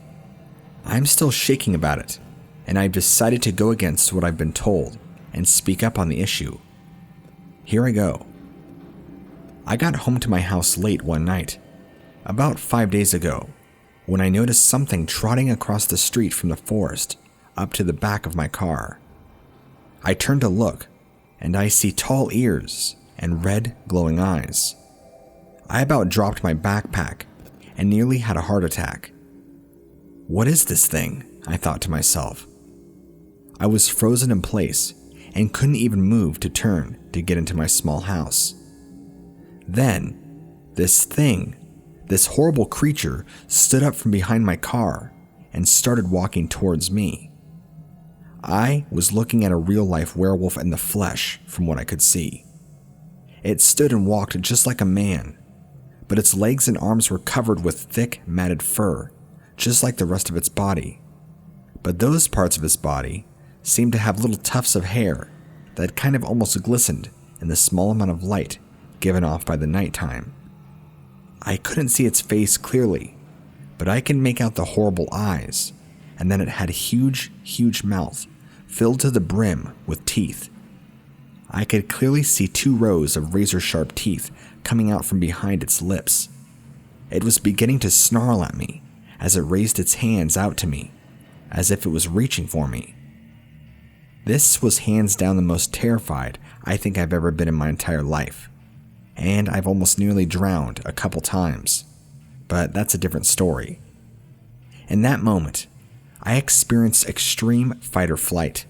I'm still shaking about it, and I've decided to go against what I've been told and speak up on the issue. Here I go. I got home to my house late one night, about 5 days ago, when I noticed something trotting across the street from the forest up to the back of my car. I turn to look, and I see tall ears and red, glowing eyes. I about dropped my backpack and nearly had a heart attack. What is this thing? I thought to myself. I was frozen in place and couldn't even move to turn to get into my small house. Then, this thing, this horrible creature, stood up from behind my car and started walking towards me. I was looking at a real-life werewolf in the flesh from what I could see. It stood and walked just like a man, but its legs and arms were covered with thick, matted fur, just like the rest of its body. But those parts of its body seemed to have little tufts of hair that kind of almost glistened in the small amount of light given off by the nighttime. I couldn't see its face clearly, but I could make out the horrible eyes, and then it had a huge, huge mouth filled to the brim with teeth. I could clearly see 2 rows of razor-sharp teeth coming out from behind its lips. It was beginning to snarl at me as it raised its hands out to me, as if it was reaching for me. This was hands down the most terrified I think I've ever been in my entire life, and I've almost nearly drowned a couple times, but that's a different story. In that moment, I experienced extreme fight or flight.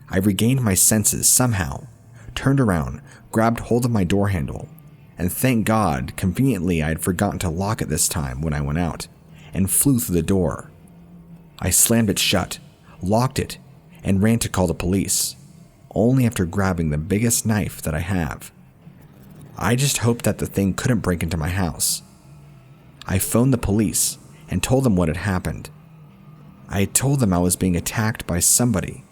I regained my senses somehow, turned around, grabbed hold of my door handle, and thank God, conveniently I had forgotten to lock it this time when I went out, and flew through the door. I slammed it shut, locked it, and ran to call the police, only after grabbing the biggest knife that I have. I just hoped that the thing couldn't break into my house. I phoned the police and told them what had happened. I had told them I was being attacked by somebody,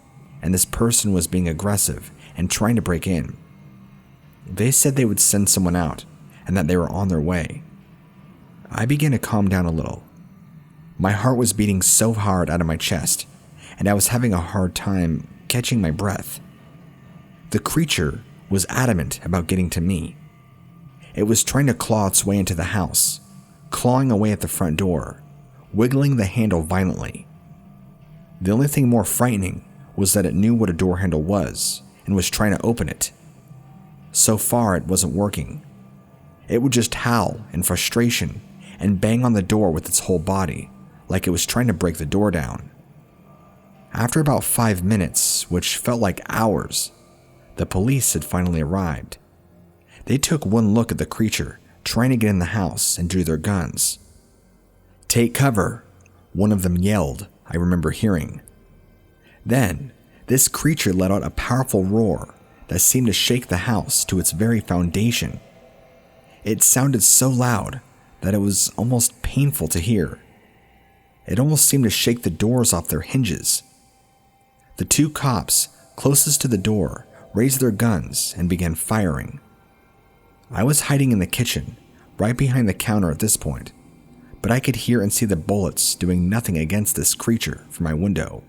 and this person was being aggressive and trying to break in. They said they would send someone out and that they were on their way. I began to calm down a little. My heart was beating so hard out of my chest, and I was having a hard time catching my breath. The creature was adamant about getting to me. It was trying to claw its way into the house, clawing away at the front door, wiggling the handle violently. The only thing more frightening was that it knew what a door handle was and was trying to open it. So far, it wasn't working. It would just howl in frustration and bang on the door with its whole body, like it was trying to break the door down. After about 5 minutes, which felt like hours, the police had finally arrived. They took one look at the creature trying to get in the house and drew their guns. "Take cover," one of them yelled, I remember hearing. Then, this creature let out a powerful roar that seemed to shake the house to its very foundation. It sounded so loud that it was almost painful to hear. It almost seemed to shake the doors off their hinges. The 2 cops closest to the door raised their guns and began firing. I was hiding in the kitchen, right behind the counter at this point, but I could hear and see the bullets doing nothing against this creature from my window.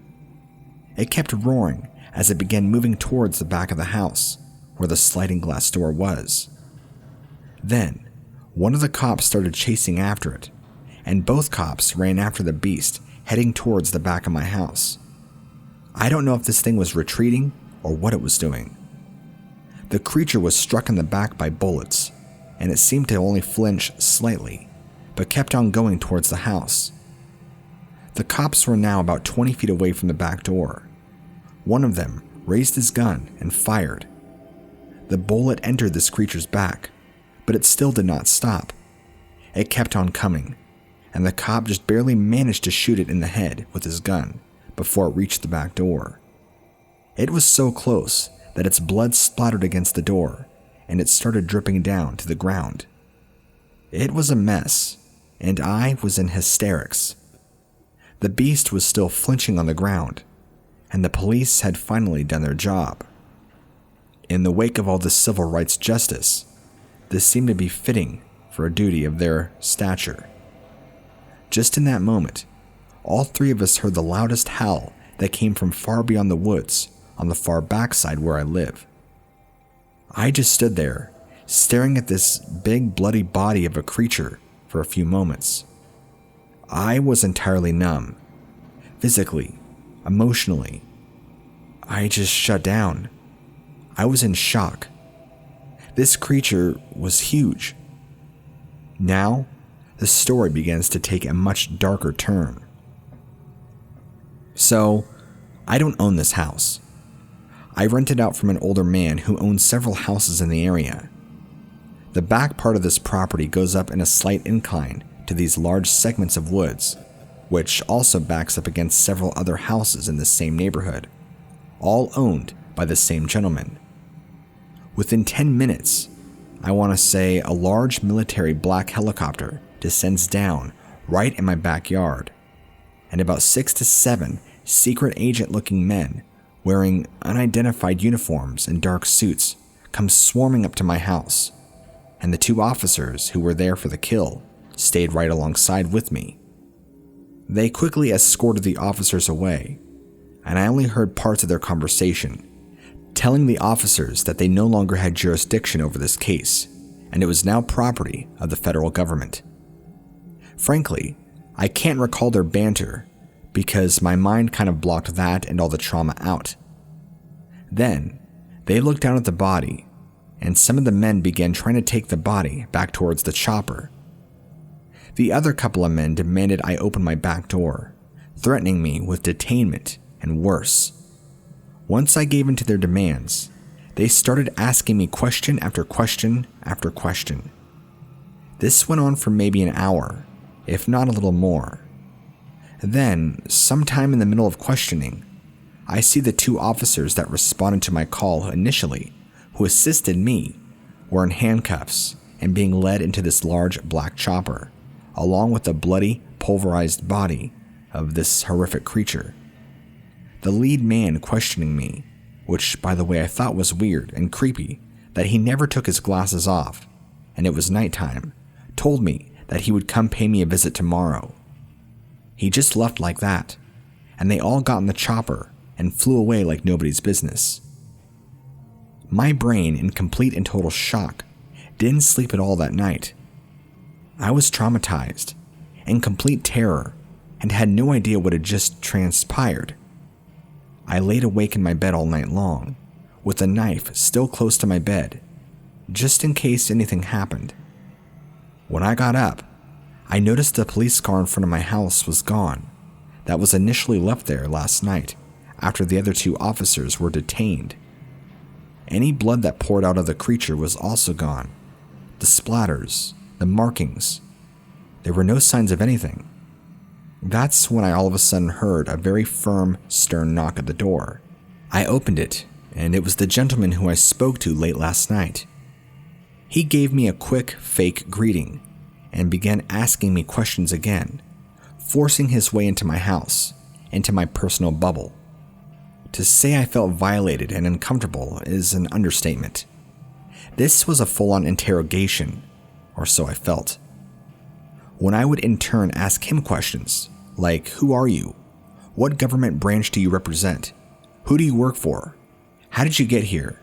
It kept roaring as it began moving towards the back of the house, where the sliding glass door was. Then, one of the cops started chasing after it, and both cops ran after the beast, heading towards the back of my house. I don't know if this thing was retreating or what it was doing. The creature was struck in the back by bullets, and it seemed to only flinch slightly, but kept on going towards the house. The cops were now about 20 feet away from the back door. One of them raised his gun and fired. The bullet entered this creature's back, but it still did not stop. It kept on coming, and the cop just barely managed to shoot it in the head with his gun before it reached the back door. It was so close that its blood splattered against the door, and it started dripping down to the ground. It was a mess, and I was in hysterics. The beast was still flinching on the ground, and the police had finally done their job. In the wake of all this civil rights justice, this seemed to be fitting for a duty of their stature. Just in that moment, all 3 of us heard the loudest howl that came from far beyond the woods on the far backside where I live. I just stood there, staring at this big bloody body of a creature for a few moments. I was entirely numb. Physically, emotionally. I just shut down. I was in shock. This creature was huge. Now, the story begins to take a much darker turn. So, I don't own this house. I rent it out from an older man who owns several houses in the area. The back part of this property goes up in a slight incline to these large segments of woods, which also backs up against several other houses in the same neighborhood, all owned by the same gentleman. Within 10 minutes, I want to say a large military black helicopter descends down right in my backyard, and about 6 to 7 secret agent-looking men wearing unidentified uniforms and dark suits come swarming up to my house, and the 2 officers who were there for the kill stayed right alongside with me. They quickly escorted the officers away, and I only heard parts of their conversation, telling the officers that they no longer had jurisdiction over this case, and it was now property of the federal government. Frankly, I can't recall their banter because my mind kind of blocked that and all the trauma out. Then, they looked down at the body, and some of the men began trying to take the body back towards the chopper. The other couple of men demanded I open my back door, threatening me with detainment and worse. Once I gave in to their demands, they started asking me question after question after question. This went on for maybe an hour, if not a little more. Then, sometime in the middle of questioning, I see the 2 officers that responded to my call initially, who assisted me, were in handcuffs and being led into this large black chopper, along with the bloody, pulverized body of this horrific creature. The lead man questioning me, which by the way I thought was weird and creepy that he never took his glasses off, and it was nighttime, told me that he would come pay me a visit tomorrow. He just left like that, and they all got in the chopper and flew away like nobody's business. My brain, in complete and total shock, didn't sleep at all that night. I was traumatized, in complete terror, and had no idea what had just transpired. I laid awake in my bed all night long, with the knife still close to my bed, just in case anything happened. When I got up, I noticed the police car in front of my house was gone, that was initially left there last night after the other 2 officers were detained. Any blood that poured out of the creature was also gone. The splatters, the markings. There were no signs of anything. That's when I all of a sudden heard a very firm, stern knock at the door. I opened it, and it was the gentleman who I spoke to late last night. He gave me a quick, fake greeting and began asking me questions again, forcing his way into my house, into my personal bubble. To say I felt violated and uncomfortable is an understatement. This was a full-on interrogation, or so I felt. When I would in turn ask him questions, like who are you? What government branch do you represent? Who do you work for? How did you get here?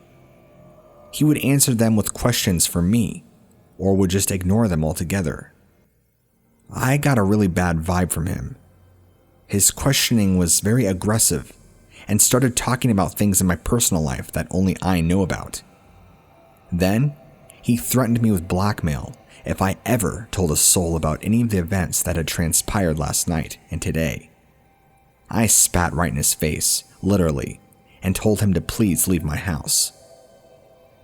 He would answer them with questions for me, or would just ignore them altogether. I got a really bad vibe from him. His questioning was very aggressive and started talking about things in my personal life that only I know about. Then, he threatened me with blackmail if I ever told a soul about any of the events that had transpired last night and today. I spat right in his face, literally, and told him to please leave my house.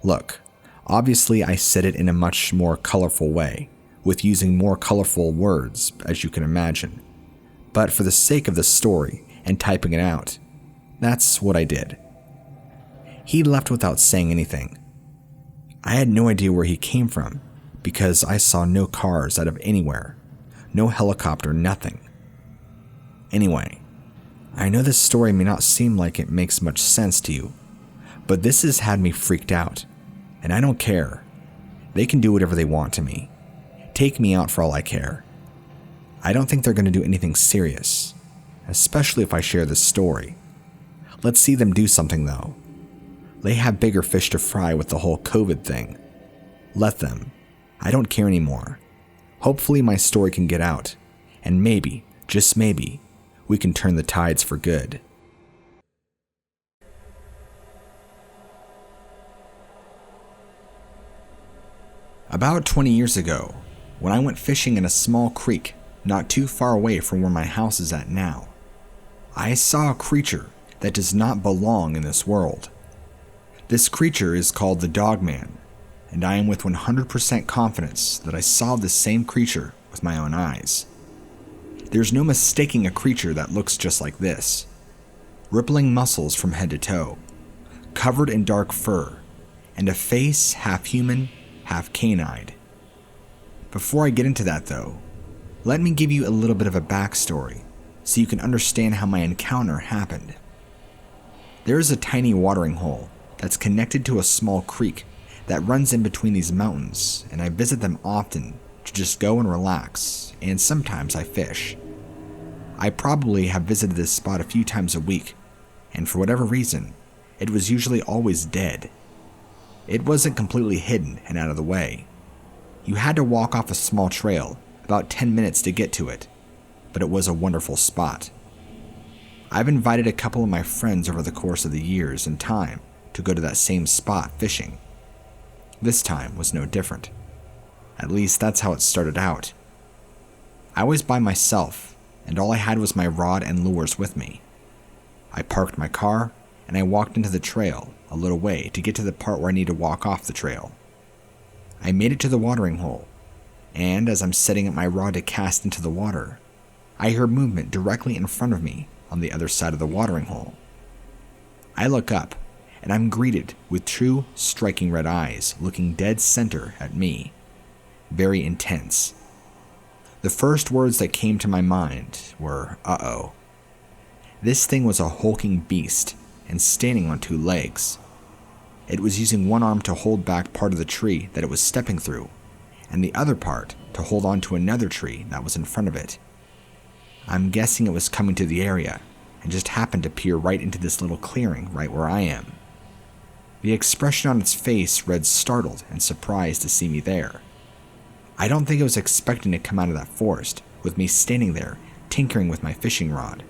Look, obviously I said it in a much more colorful way, with using more colorful words, as you can imagine. But for the sake of the story and typing it out, that's what I did. He left without saying anything. I had no idea where he came from, because I saw no cars out of anywhere, no helicopter, nothing. Anyway, I know this story may not seem like it makes much sense to you, but this has had me freaked out, and I don't care. They can do whatever they want to me. Take me out for all I care. I don't think they're going to do anything serious, especially if I share this story. Let's see them do something though. They have bigger fish to fry with the whole COVID thing. Let them. I don't care anymore. Hopefully my story can get out, and maybe, just maybe, we can turn the tides for good. About 20 years ago, when I went fishing in a small creek not too far away from where my house is at now, I saw a creature that does not belong in this world. This creature is called the Dogman, and I am with 100% confidence that I saw this same creature with my own eyes. There's no mistaking a creature that looks just like this. Rippling muscles from head to toe, covered in dark fur, and a face half human, half canine. Before I get into that though, let me give you a little bit of a backstory so you can understand how my encounter happened. There is a tiny watering hole that's connected to a small creek that runs in between these mountains, and I visit them often to just go and relax, and sometimes I fish. I probably have visited this spot a few times a week, and for whatever reason, it was usually always dead. It wasn't completely hidden and out of the way. You had to walk off a small trail, about 10 minutes to get to it, but it was a wonderful spot. I've invited a couple of my friends over the course of the years and time to go to that same spot fishing. This time was no different. At least that's how it started out. I was by myself, and all I had was my rod and lures with me. I parked my car, and I walked into the trail a little way to get to the part where I need to walk off the trail. I made it to the watering hole, and as I'm setting up my rod to cast into the water, I hear movement directly in front of me on the other side of the watering hole. I look up, and I'm greeted with two striking red eyes looking dead center at me. Very intense. The first words that came to my mind were, uh-oh. This thing was a hulking beast and standing on two legs. It was using one arm to hold back part of the tree that it was stepping through, and the other part to hold on to another tree that was in front of it. I'm guessing it was coming to the area and just happened to peer right into this little clearing right where I am. The expression on its face read startled and surprised to see me there. I don't think it was expecting to come out of that forest with me standing there tinkering with my fishing rod.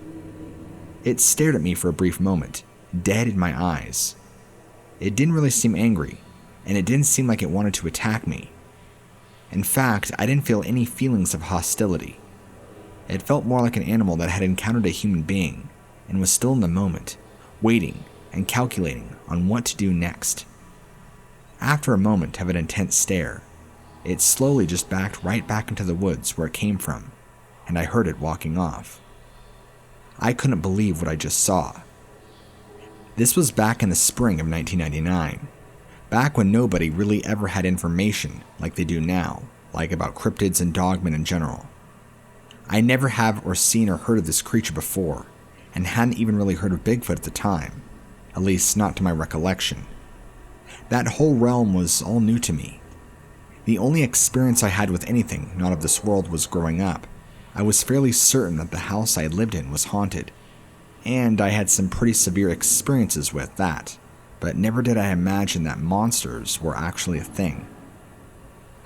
It stared at me for a brief moment, dead in my eyes. It didn't really seem angry, and it didn't seem like it wanted to attack me. In fact, I didn't feel any feelings of hostility. It felt more like an animal that had encountered a human being and was still in the moment, waiting and calculating on what to do next. After a moment of an intense stare, it slowly just backed right back into the woods where it came from, and I heard it walking off. I couldn't believe what I just saw. This was back in the spring of 1999, back when nobody really ever had information like they do now, like about cryptids and Dogman in general. I never have or seen or heard of this creature before, and hadn't even really heard of Bigfoot at the time, at least not to my recollection. That whole realm was all new to me. The only experience I had with anything not of this world was growing up. I was fairly certain that the house I had lived in was haunted, and I had some pretty severe experiences with that, but never did I imagine that monsters were actually a thing.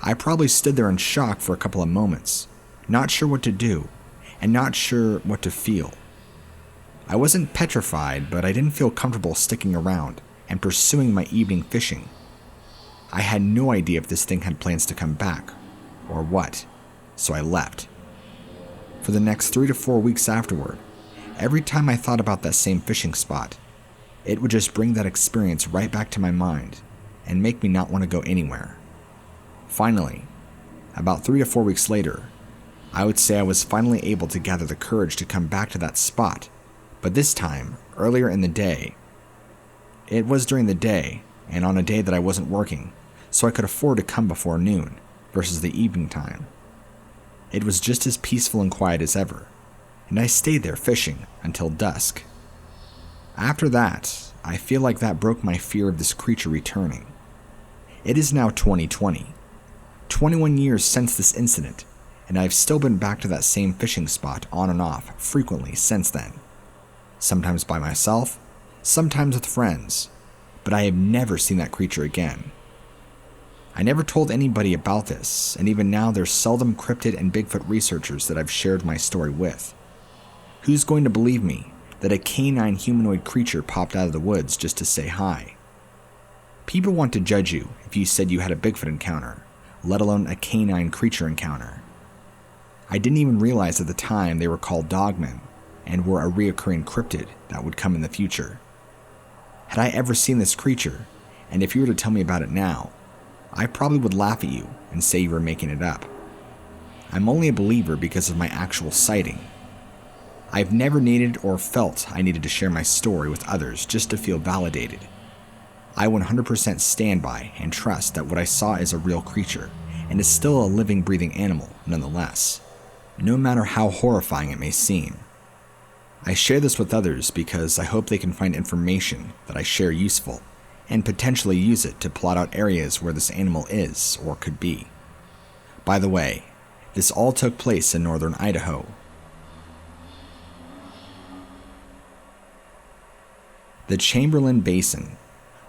I probably stood there in shock for a couple of moments, not sure what to do, and not sure what to feel. I wasn't petrified, but I didn't feel comfortable sticking around and pursuing my evening fishing. I had no idea if this thing had plans to come back, or what, so I left. For the next 3 to 4 weeks afterward, every time I thought about that same fishing spot, it would just bring that experience right back to my mind and make me not want to go anywhere. Finally, about 3 to 4 weeks later, I would say I was finally able to gather the courage to come back to that spot, but this time, earlier in the day. It was during the day, and on a day that I wasn't working, so I could afford to come before noon, versus the evening time. It was just as peaceful and quiet as ever, and I stayed there fishing until dusk. After that, I feel like that broke my fear of this creature returning. It is now 2020, 21 years since this incident, and I've still been back to that same fishing spot on and off frequently since then. Sometimes by myself, sometimes with friends, but I have never seen that creature again. I never told anybody about this, and even now there's seldom cryptid and Bigfoot researchers that I've shared my story with. Who's going to believe me that a canine humanoid creature popped out of the woods just to say hi? People want to judge you if you said you had a Bigfoot encounter, let alone a canine creature encounter. I didn't even realize at the time they were called Dogmen and were a reoccurring cryptid that would come in the future. Had I ever seen this creature, and if you were to tell me about it now, I probably would laugh at you and say you were making it up. I'm only a believer because of my actual sighting. I've never needed or felt I needed to share my story with others just to feel validated. I 100% stand by and trust that what I saw is a real creature and is still a living, breathing animal nonetheless, no matter how horrifying it may seem. I share this with others because I hope they can find information that I share useful and potentially use it to plot out areas where this animal is or could be. By the way, this all took place in northern Idaho. The Chamberlain Basin,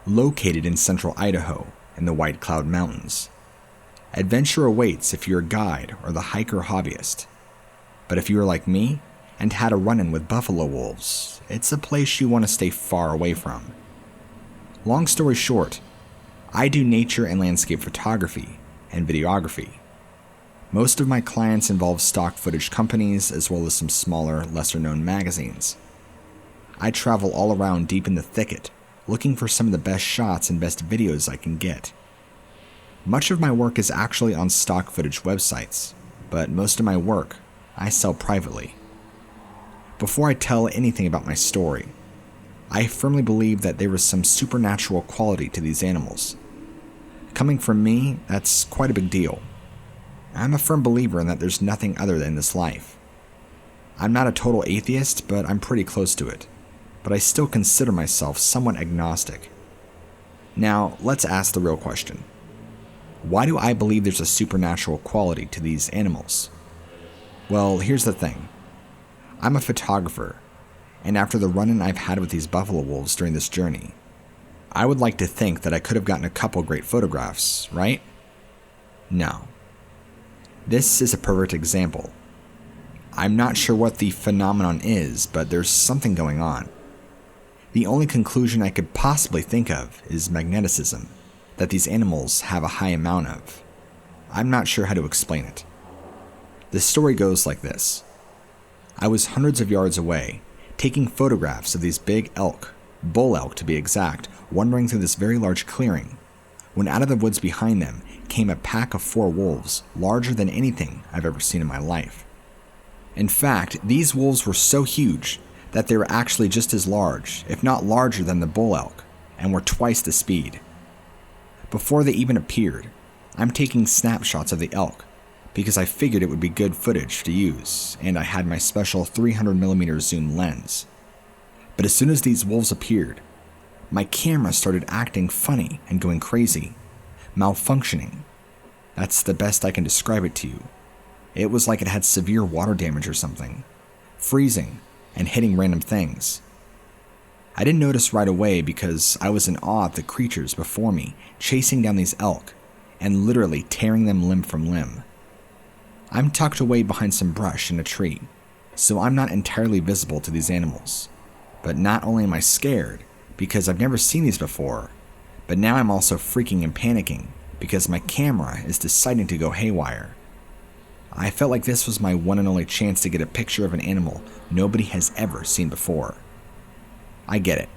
located in central Idaho in the White Cloud Mountains. Adventure awaits if you're a guide or the hiker hobbyist. But if you are like me and had a run-in with buffalo wolves, it's a place you want to stay far away from. Long story short, I do nature and landscape photography and videography. Most of my clients involve stock footage companies as well as some smaller, lesser-known magazines. I travel all around deep in the thicket, looking for some of the best shots and best videos I can get. Much of my work is actually on stock footage websites, but most of my work I sell privately. Before I tell anything about my story, I firmly believe that there is some supernatural quality to these animals. Coming from me, that's quite a big deal. I'm a firm believer in that there's nothing other than this life. I'm not a total atheist, but I'm pretty close to it. But I still consider myself somewhat agnostic. Now, let's ask the real question. Why do I believe there's a supernatural quality to these animals? Well, here's the thing. I'm a photographer, and after the run-in I've had with these buffalo wolves during this journey, I would like to think that I could have gotten a couple great photographs, right? No. This is a perfect example. I'm not sure what the phenomenon is, but there's something going on. The only conclusion I could possibly think of is magneticism, that these animals have a high amount of. I'm not sure how to explain it. The story goes like this. I was hundreds of yards away, taking photographs of these big elk, bull elk to be exact, wandering through this very large clearing, when out of the woods behind them came a pack of 4 wolves, larger than anything I've ever seen in my life. In fact, these wolves were so huge that they were actually just as large, if not larger than the bull elk, and were twice the speed. Before they even appeared, I'm taking snapshots of the elk, because I figured it would be good footage to use, and I had my special 300mm zoom lens. But as soon as these wolves appeared, my camera started acting funny and going crazy, malfunctioning. That's the best I can describe it to you. It was like it had severe water damage or something, freezing and hitting random things. I didn't notice right away because I was in awe at the creatures before me chasing down these elk and literally tearing them limb from limb. I'm tucked away behind some brush in a tree, so I'm not entirely visible to these animals. But not only am I scared because I've never seen these before, but now I'm also freaking and panicking because my camera is deciding to go haywire. I felt like this was my one and only chance to get a picture of an animal nobody has ever seen before. I get it.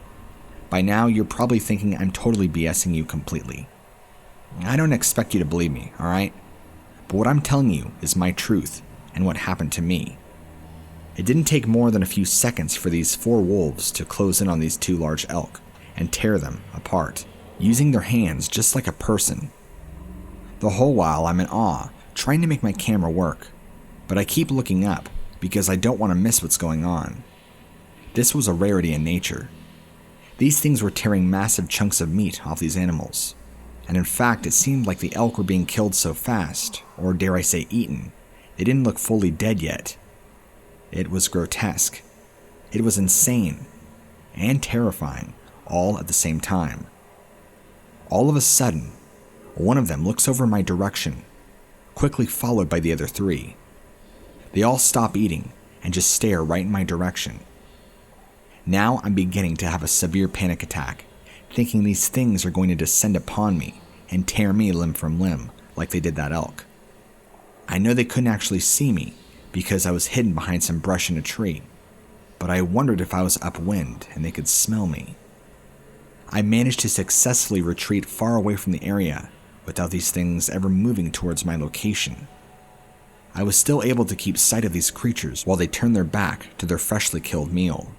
By now, you're probably thinking I'm totally BSing you completely. I don't expect you to believe me, alright? But what I'm telling you is my truth and what happened to me. It didn't take more than a few seconds for these 4 wolves to close in on these 2 large elk and tear them apart, using their hands just like a person. The whole while I'm in awe, trying to make my camera work, but I keep looking up because I don't want to miss what's going on. This was a rarity in nature. These things were tearing massive chunks of meat off these animals, and in fact it seemed like the elk were being killed so fast, or dare I say eaten, they didn't look fully dead yet. It was grotesque. It was insane and terrifying all at the same time. All of a sudden, one of them looks over my direction, quickly followed by the other 3. They all stop eating and just stare right in my direction. Now I'm beginning to have a severe panic attack, thinking these things are going to descend upon me and tear me limb from limb like they did that elk. I know they couldn't actually see me because I was hidden behind some brush in a tree, but I wondered if I was upwind and they could smell me. I managed to successfully retreat far away from the area without these things ever moving towards my location. I was still able to keep sight of these creatures while they turned their back to their freshly killed meal.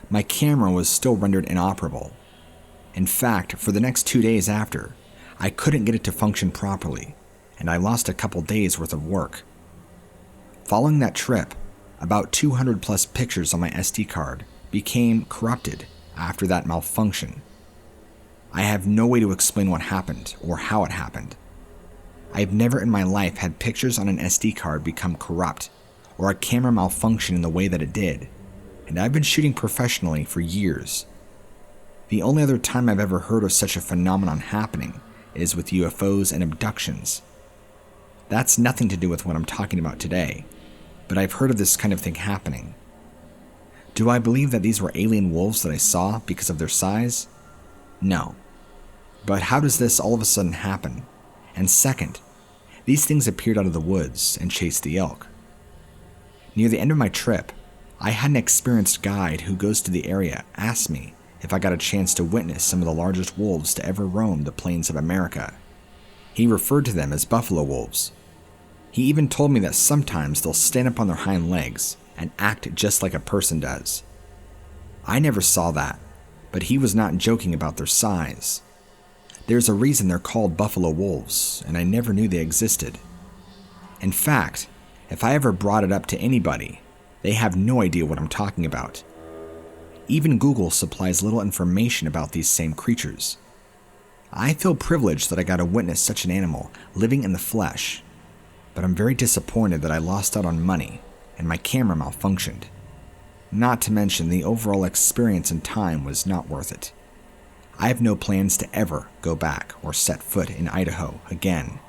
My camera was still rendered inoperable. In fact, for the next 2 days after, I couldn't get it to function properly, and I lost a couple days worth of work. Following that trip, about 200 plus pictures on my SD card became corrupted after that malfunction. I have no way to explain what happened or how it happened. I have never in my life had pictures on an SD card become corrupt or a camera malfunction in the way that it did, and I've been shooting professionally for years. The only other time I've ever heard of such a phenomenon happening is with UFOs and abductions. That's nothing to do with what I'm talking about today, but I've heard of this kind of thing happening. Do I believe that these were alien wolves that I saw because of their size? No. But how does this all of a sudden happen? And second, these things appeared out of the woods and chased the elk. Near the end of my trip, I had an experienced guide who goes to the area ask me if I got a chance to witness some of the largest wolves to ever roam the plains of America. He referred to them as buffalo wolves. He even told me that sometimes they'll stand up on their hind legs and act just like a person does. I never saw that, but he was not joking about their size. There's a reason they're called buffalo wolves, and I never knew they existed. In fact, if I ever brought it up to anybody, they have no idea what I'm talking about. Even Google supplies little information about these same creatures. I feel privileged that I got to witness such an animal living in the flesh, but I'm very disappointed that I lost out on money and my camera malfunctioned. Not to mention the overall experience and time was not worth it. I have no plans to ever go back or set foot in Idaho again.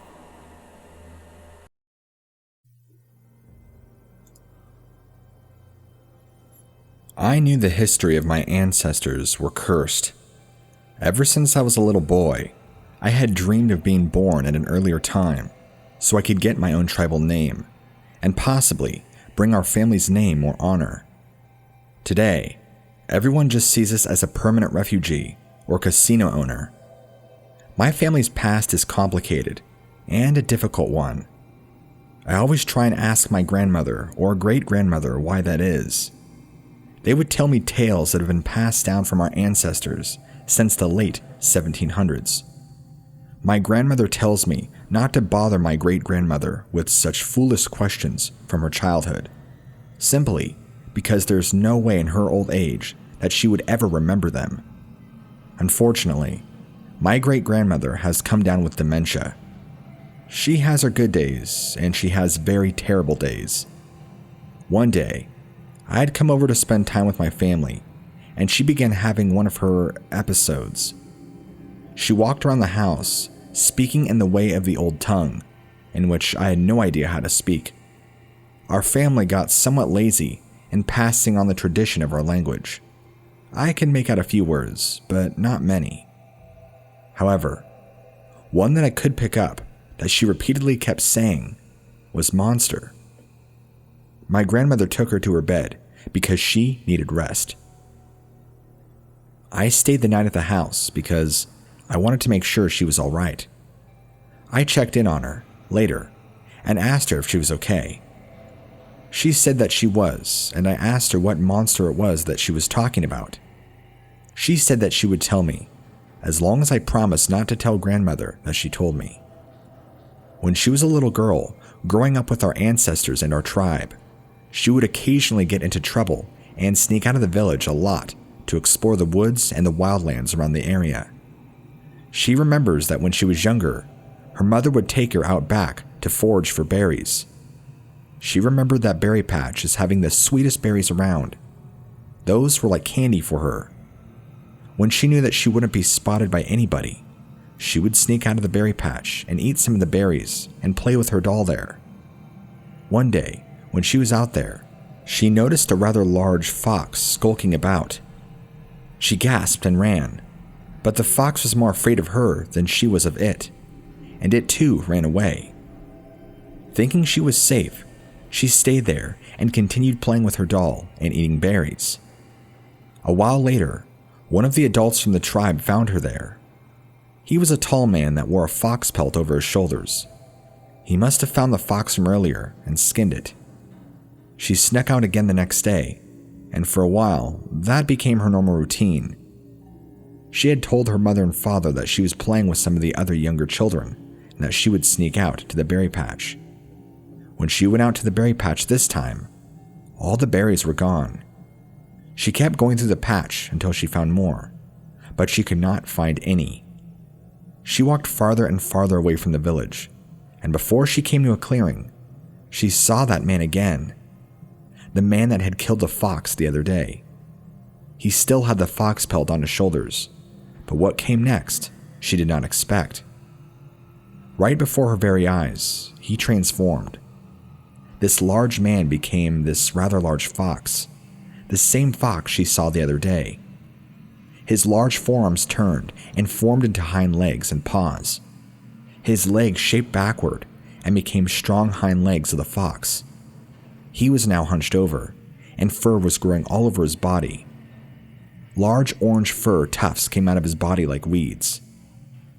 I knew the history of my ancestors were cursed. Ever since I was a little boy, I had dreamed of being born at an earlier time so I could get my own tribal name and possibly bring our family's name more honor. Today, everyone just sees us as a permanent refugee or casino owner. My family's past is complicated and a difficult one. I always try and ask my grandmother or great-grandmother why that is. They would tell me tales that have been passed down from our ancestors since the late 1700s. My grandmother tells me not to bother my great-grandmother with such foolish questions from her childhood, simply because there's no way in her old age that she would ever remember them. Unfortunately, my great-grandmother has come down with dementia. She has her good days, and she has very terrible days. One day, I had come over to spend time with my family, and she began having one of her episodes. She walked around the house, speaking in the way of the old tongue, in which I had no idea how to speak. Our family got somewhat lazy in passing on the tradition of our language. I can make out a few words, but not many. However, one that I could pick up that she repeatedly kept saying was monster. My grandmother took her to her bed because she needed rest. I stayed the night at the house because I wanted to make sure she was all right. I checked in on her later and asked her if she was okay. She said that she was, and I asked her what monster it was that she was talking about. She said that she would tell me, as long as I promised not to tell grandmother that she told me. When she was a little girl, growing up with our ancestors and our tribe, she would occasionally get into trouble and sneak out of the village a lot to explore the woods and the wildlands around the area. She remembers that when she was younger, her mother would take her out back to forage for berries. She remembered that berry patch as having the sweetest berries around. Those were like candy for her. When she knew that she wouldn't be spotted by anybody, she would sneak out of the berry patch and eat some of the berries and play with her doll there. One day, when she was out there, she noticed a rather large fox skulking about. She gasped and ran, but the fox was more afraid of her than she was of it, and it too ran away. Thinking she was safe, she stayed there and continued playing with her doll and eating berries. A while later, one of the adults from the tribe found her there. He was a tall man that wore a fox pelt over his shoulders. He must have found the fox from earlier and skinned it. She snuck out again the next day, and for a while, that became her normal routine. She had told her mother and father that she was playing with some of the other younger children and that she would sneak out to the berry patch. When she went out to the berry patch this time, all the berries were gone. She kept going through the patch until she found more, but she could not find any. She walked farther and farther away from the village, and before she came to a clearing, she saw that man again. The man that had killed the fox the other day. He still had the fox pelt on his shoulders, but what came next, she did not expect. Right before her very eyes, he transformed. This large man became this rather large fox, the same fox she saw the other day. His large forearms turned and formed into hind legs and paws. His legs shaped backward and became strong hind legs of the fox. He was now hunched over, and fur was growing all over his body. Large orange fur tufts came out of his body like weeds.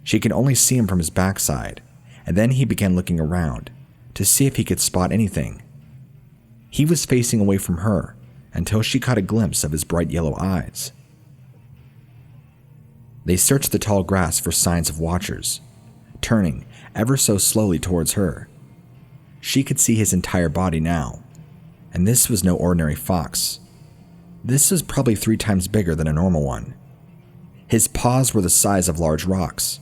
She could only see him from his backside, and then he began looking around to see if he could spot anything. He was facing away from her until she caught a glimpse of his bright yellow eyes. They searched the tall grass for signs of watchers, turning ever so slowly towards her. She could see his entire body now, and this was no ordinary fox. This was probably 3 times bigger than a normal one. His paws were the size of large rocks.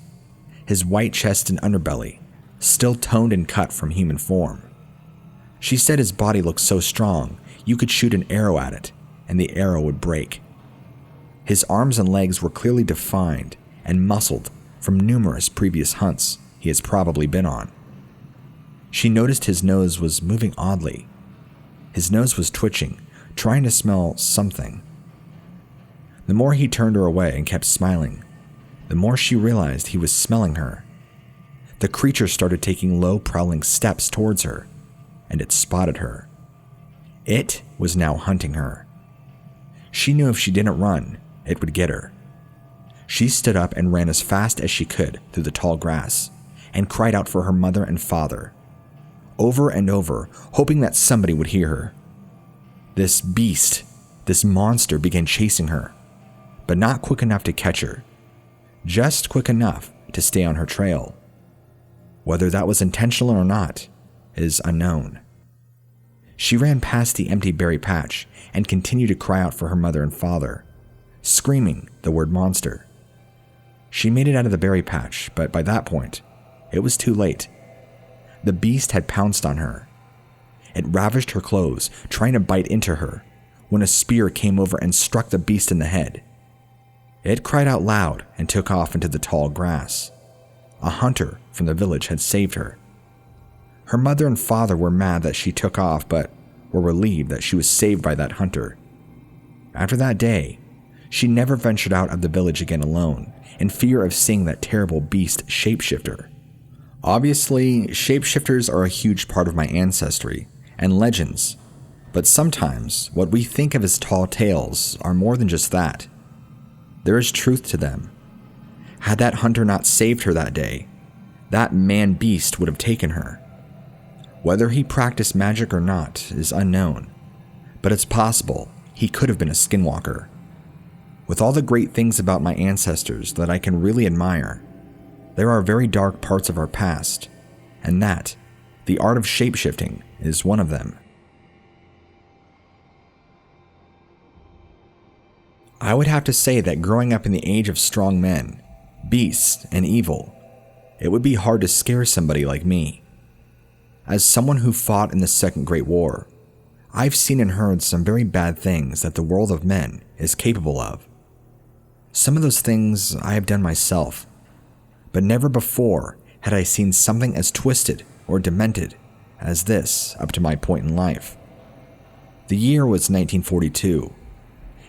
His white chest and underbelly, still toned and cut from human form. She said his body looked so strong you could shoot an arrow at it, and the arrow would break. His arms and legs were clearly defined and muscled from numerous previous hunts he has probably been on. She noticed his nose was moving oddly. His nose was twitching, trying to smell something. The more he turned her away and kept smiling, the more she realized he was smelling her. The creature started taking low, prowling steps towards her, and it spotted her. It was now hunting her. She knew if she didn't run, it would get her. She stood up and ran as fast as she could through the tall grass, and cried out for her mother and father, over and over, hoping that somebody would hear her. This beast, this monster began chasing her, but not quick enough to catch her, just quick enough to stay on her trail. Whether that was intentional or not is unknown. She ran past the empty berry patch and continued to cry out for her mother and father, screaming the word monster. She made it out of the berry patch, but by that point, it was too late. The beast had pounced on her. It ravaged her clothes, trying to bite into her, when a spear came over and struck the beast in the head. It cried out loud and took off into the tall grass. A hunter from the village had saved her. Her mother and father were mad that she took off, but were relieved that she was saved by that hunter. After that day, she never ventured out of the village again alone, in fear of seeing that terrible beast shapeshifter. Obviously, shapeshifters are a huge part of my ancestry and legends, but sometimes what we think of as tall tales are more than just that. There is truth to them. Had that hunter not saved her that day, that man-beast would have taken her. Whether he practiced magic or not is unknown, but it's possible he could have been a skinwalker. With all the great things about my ancestors that I can really admire, there are very dark parts of our past, and that, the art of shapeshifting, is one of them. I would have to say that growing up in the age of strong men, beasts, and evil, it would be hard to scare somebody like me. As someone who fought in the Second Great War, I've seen and heard some very bad things that the world of men is capable of. Some of those things I have done myself, but never before had I seen something as twisted or demented as this up to my point in life. The year was 1942,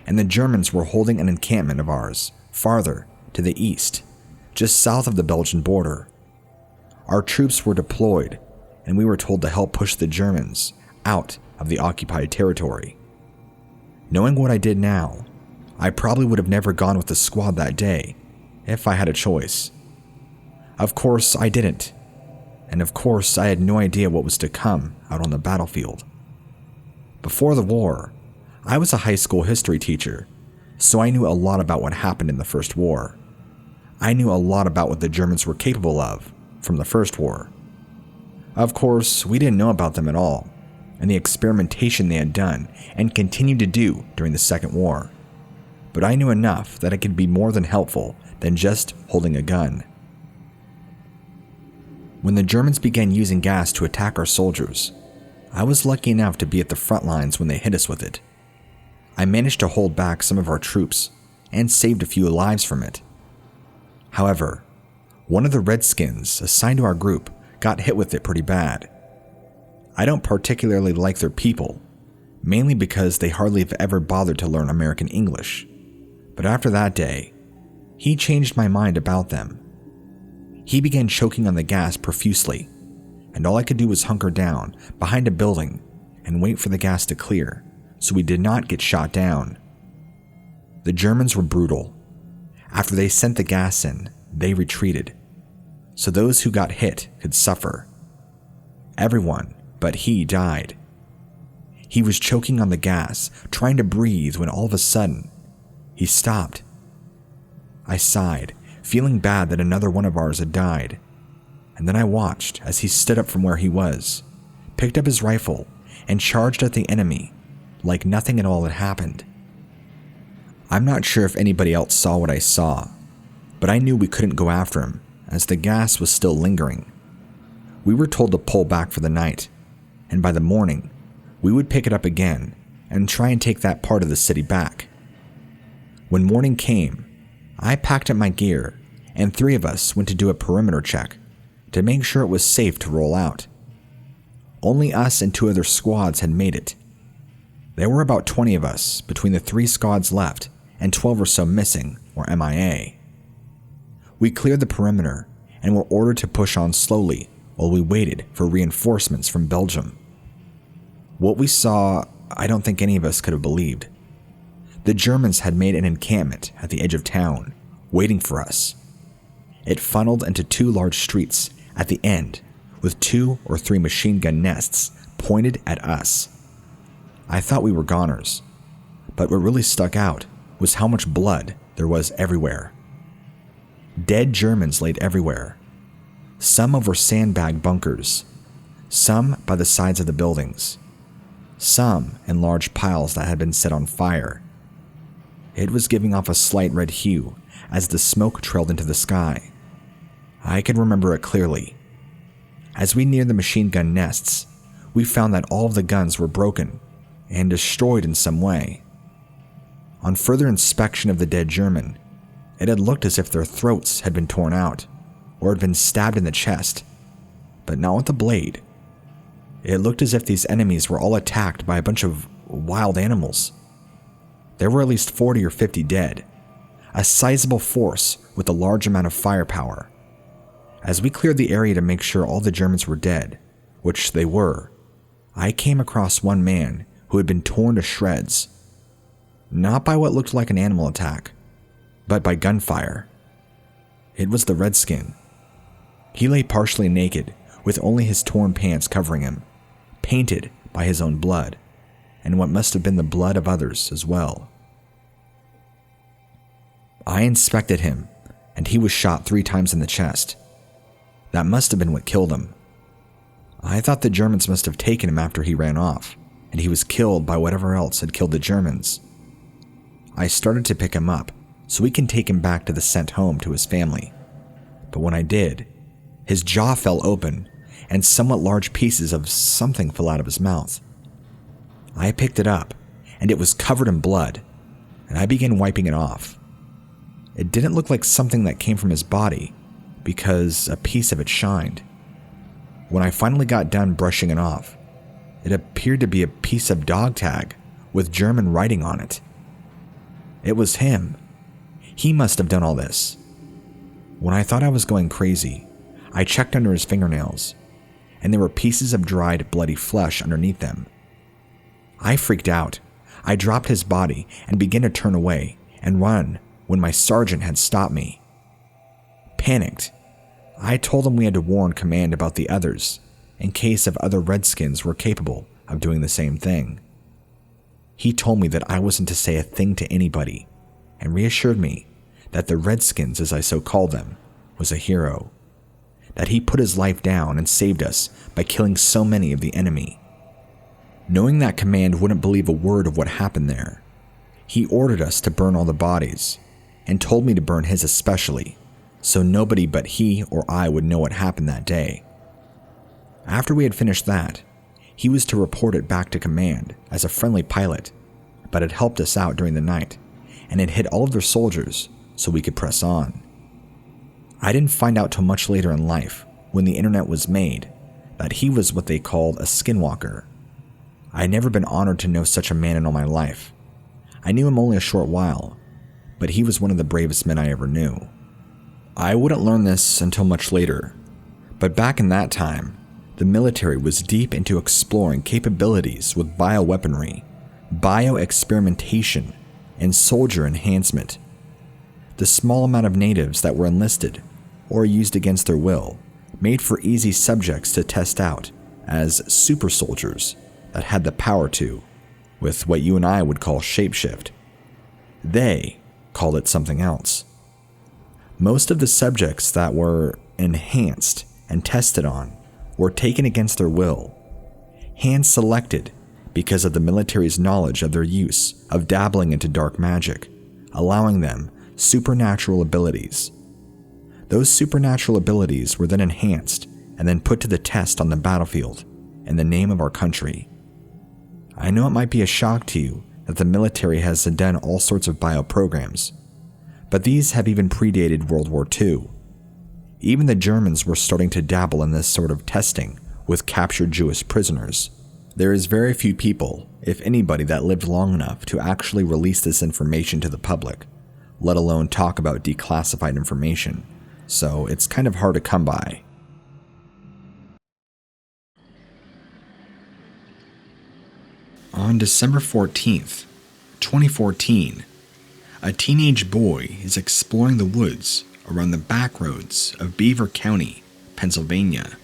and the Germans were holding an encampment of ours farther to the east, just south of the Belgian border. Our troops were deployed, and we were told to help push the Germans out of the occupied territory. Knowing what I did now, I probably would have never gone with the squad that day if I had a choice. Of course, I didn't, and of course, I had no idea what was to come out on the battlefield. Before the war, I was a high school history teacher, so I knew a lot about what happened in the First War. I knew a lot about what the Germans were capable of from the First War. Of course, we didn't know about them at all, and the experimentation they had done and continued to do during the Second War. But I knew enough that it could be more than helpful than just holding a gun. When the Germans began using gas to attack our soldiers, I was lucky enough to be at the front lines when they hit us with it. I managed to hold back some of our troops and saved a few lives from it. However, one of the Redskins assigned to our group got hit with it pretty bad. I don't particularly like their people, mainly because they hardly have ever bothered to learn American English. But after that day, he changed my mind about them. He began choking on the gas profusely, and all I could do was hunker down behind a building and wait for the gas to clear so we did not get shot down. The Germans were brutal. After they sent the gas in, they retreated, so those who got hit could suffer. Everyone but he died. He was choking on the gas, trying to breathe, when all of a sudden, he stopped. I sighed, feeling bad that another one of ours had died, and then I watched as he stood up from where he was, picked up his rifle, and charged at the enemy like nothing at all had happened. I'm not sure if anybody else saw what I saw, but I knew we couldn't go after him as the gas was still lingering. We were told to pull back for the night, and by the morning, we would pick it up again and try and take that part of the city back. When morning came, I packed up my gear, and 3 of us went to do a perimeter check to make sure it was safe to roll out. Only us and 2 other squads had made it. There were about 20 of us between the 3 squads left and 12 or so missing or MIA. We cleared the perimeter and were ordered to push on slowly while we waited for reinforcements from Belgium. What we saw, I don't think any of us could have believed. The Germans had made an encampment at the edge of town, waiting for us. It funneled into 2 large streets at the end, with 2 or 3 machine gun nests pointed at us. I thought we were goners, but what really stuck out was how much blood there was everywhere. Dead Germans laid everywhere, some over sandbag bunkers, some by the sides of the buildings, some in large piles that had been set on fire. It was giving off a slight red hue as the smoke trailed into the sky. I can remember it clearly. As we neared the machine gun nests, we found that all of the guns were broken and destroyed in some way. On further inspection of the dead German, it had looked as if their throats had been torn out or had been stabbed in the chest, but not with a blade. It looked as if these enemies were all attacked by a bunch of wild animals. There were at least 40 or 50 dead, a sizable force with a large amount of firepower. As we cleared the area to make sure all the Germans were dead, which they were, I came across one man who had been torn to shreds. Not by what looked like an animal attack, but by gunfire. It was the Redskin. He lay partially naked, with only his torn pants covering him, painted by his own blood, and what must have been the blood of others as well. I inspected him, and he was shot 3 times in the chest. That must have been what killed him. I thought the Germans must have taken him after he ran off, and he was killed by whatever else had killed the Germans. I started to pick him up so we can take him back to the sent home to his family. But when I did, his jaw fell open and somewhat large pieces of something fell out of his mouth. I picked it up, and it was covered in blood, and I began wiping it off. It didn't look like something that came from his body, because a piece of it shined. When I finally got done brushing it off, it appeared to be a piece of dog tag with German writing on it. It was him. He must have done all this. When I thought I was going crazy, I checked under his fingernails, and there were pieces of dried, bloody flesh underneath them. I freaked out. I dropped his body and began to turn away and run when my sergeant had stopped me. Panicked, I told him we had to warn command about the others in case of other Redskins were capable of doing the same thing. He told me that I wasn't to say a thing to anybody and reassured me that the Redskins, as I so called them, was a hero, that he put his life down and saved us by killing so many of the enemy. Knowing that command wouldn't believe a word of what happened there, he ordered us to burn all the bodies, and told me to burn his especially, so nobody but he or I would know what happened that day. After we had finished that, he was to report it back to command as a friendly pilot, but had helped us out during the night, and had hit all of their soldiers so we could press on. I didn't find out till much later in life, when the internet was made, that he was what they called a skinwalker. I had never been honored to know such a man in all my life. I knew him only a short while, but he was one of the bravest men I ever knew. I wouldn't learn this until much later, but back in that time, the military was deep into exploring capabilities with bioweaponry, bioexperimentation, and soldier enhancement. The small amount of natives that were enlisted, or used against their will, made for easy subjects to test out as super soldiers that had the power to, with what you and I would call shapeshift. They called it something else. Most of the subjects that were enhanced and tested on were taken against their will, hand-selected because of the military's knowledge of their use of dabbling into dark magic, allowing them supernatural abilities. Those supernatural abilities were then enhanced and then put to the test on the battlefield in the name of our country. I know it might be a shock to you that the military has done all sorts of bio-programs, but these have even predated World War II. Even the Germans were starting to dabble in this sort of testing with captured Jewish prisoners. There is very few people, if anybody, that lived long enough to actually release this information to the public, let alone talk about declassified information, so it's kind of hard to come by. On December 14th, 2014, a teenage boy is exploring the woods around the back roads of Beaver County, Pennsylvania,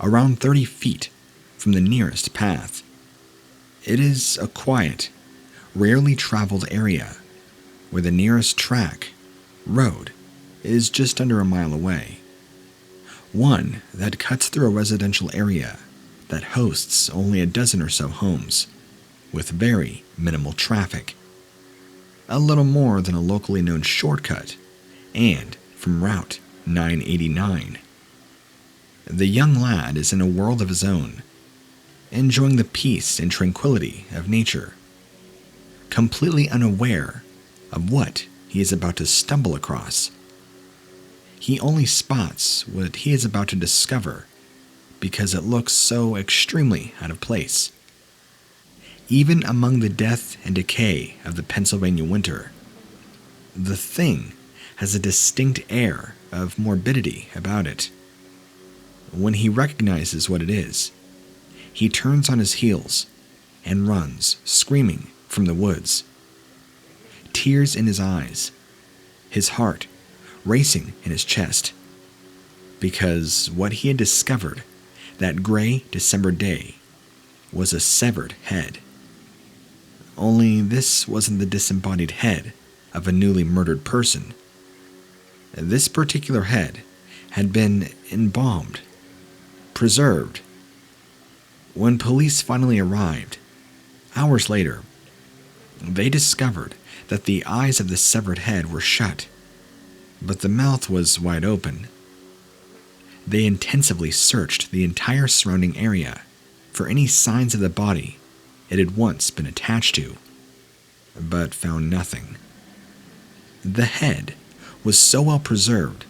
around 30 feet from the nearest path. It is a quiet, rarely traveled area where the nearest road, is just under a mile away. One that cuts through a residential area that hosts only a dozen or so homes, with very minimal traffic. A little more than a locally known shortcut, and from Route 989. The young lad is in a world of his own, enjoying the peace and tranquility of nature, completely unaware of what he is about to stumble across. He only spots what he is about to discover because it looks so extremely out of place. Even among the death and decay of the Pennsylvania winter, the thing has a distinct air of morbidity about it. When he recognizes what it is, he turns on his heels and runs, screaming, from the woods. Tears in his eyes, his heart racing in his chest, because what he had discovered that gray December day was a severed head. Only this wasn't the disembodied head of a newly murdered person. This particular head had been embalmed, preserved. When police finally arrived, hours later, they discovered that the eyes of the severed head were shut, but the mouth was wide open. They intensively searched the entire surrounding area for any signs of the body it had once been attached to, but found nothing. The head was so well preserved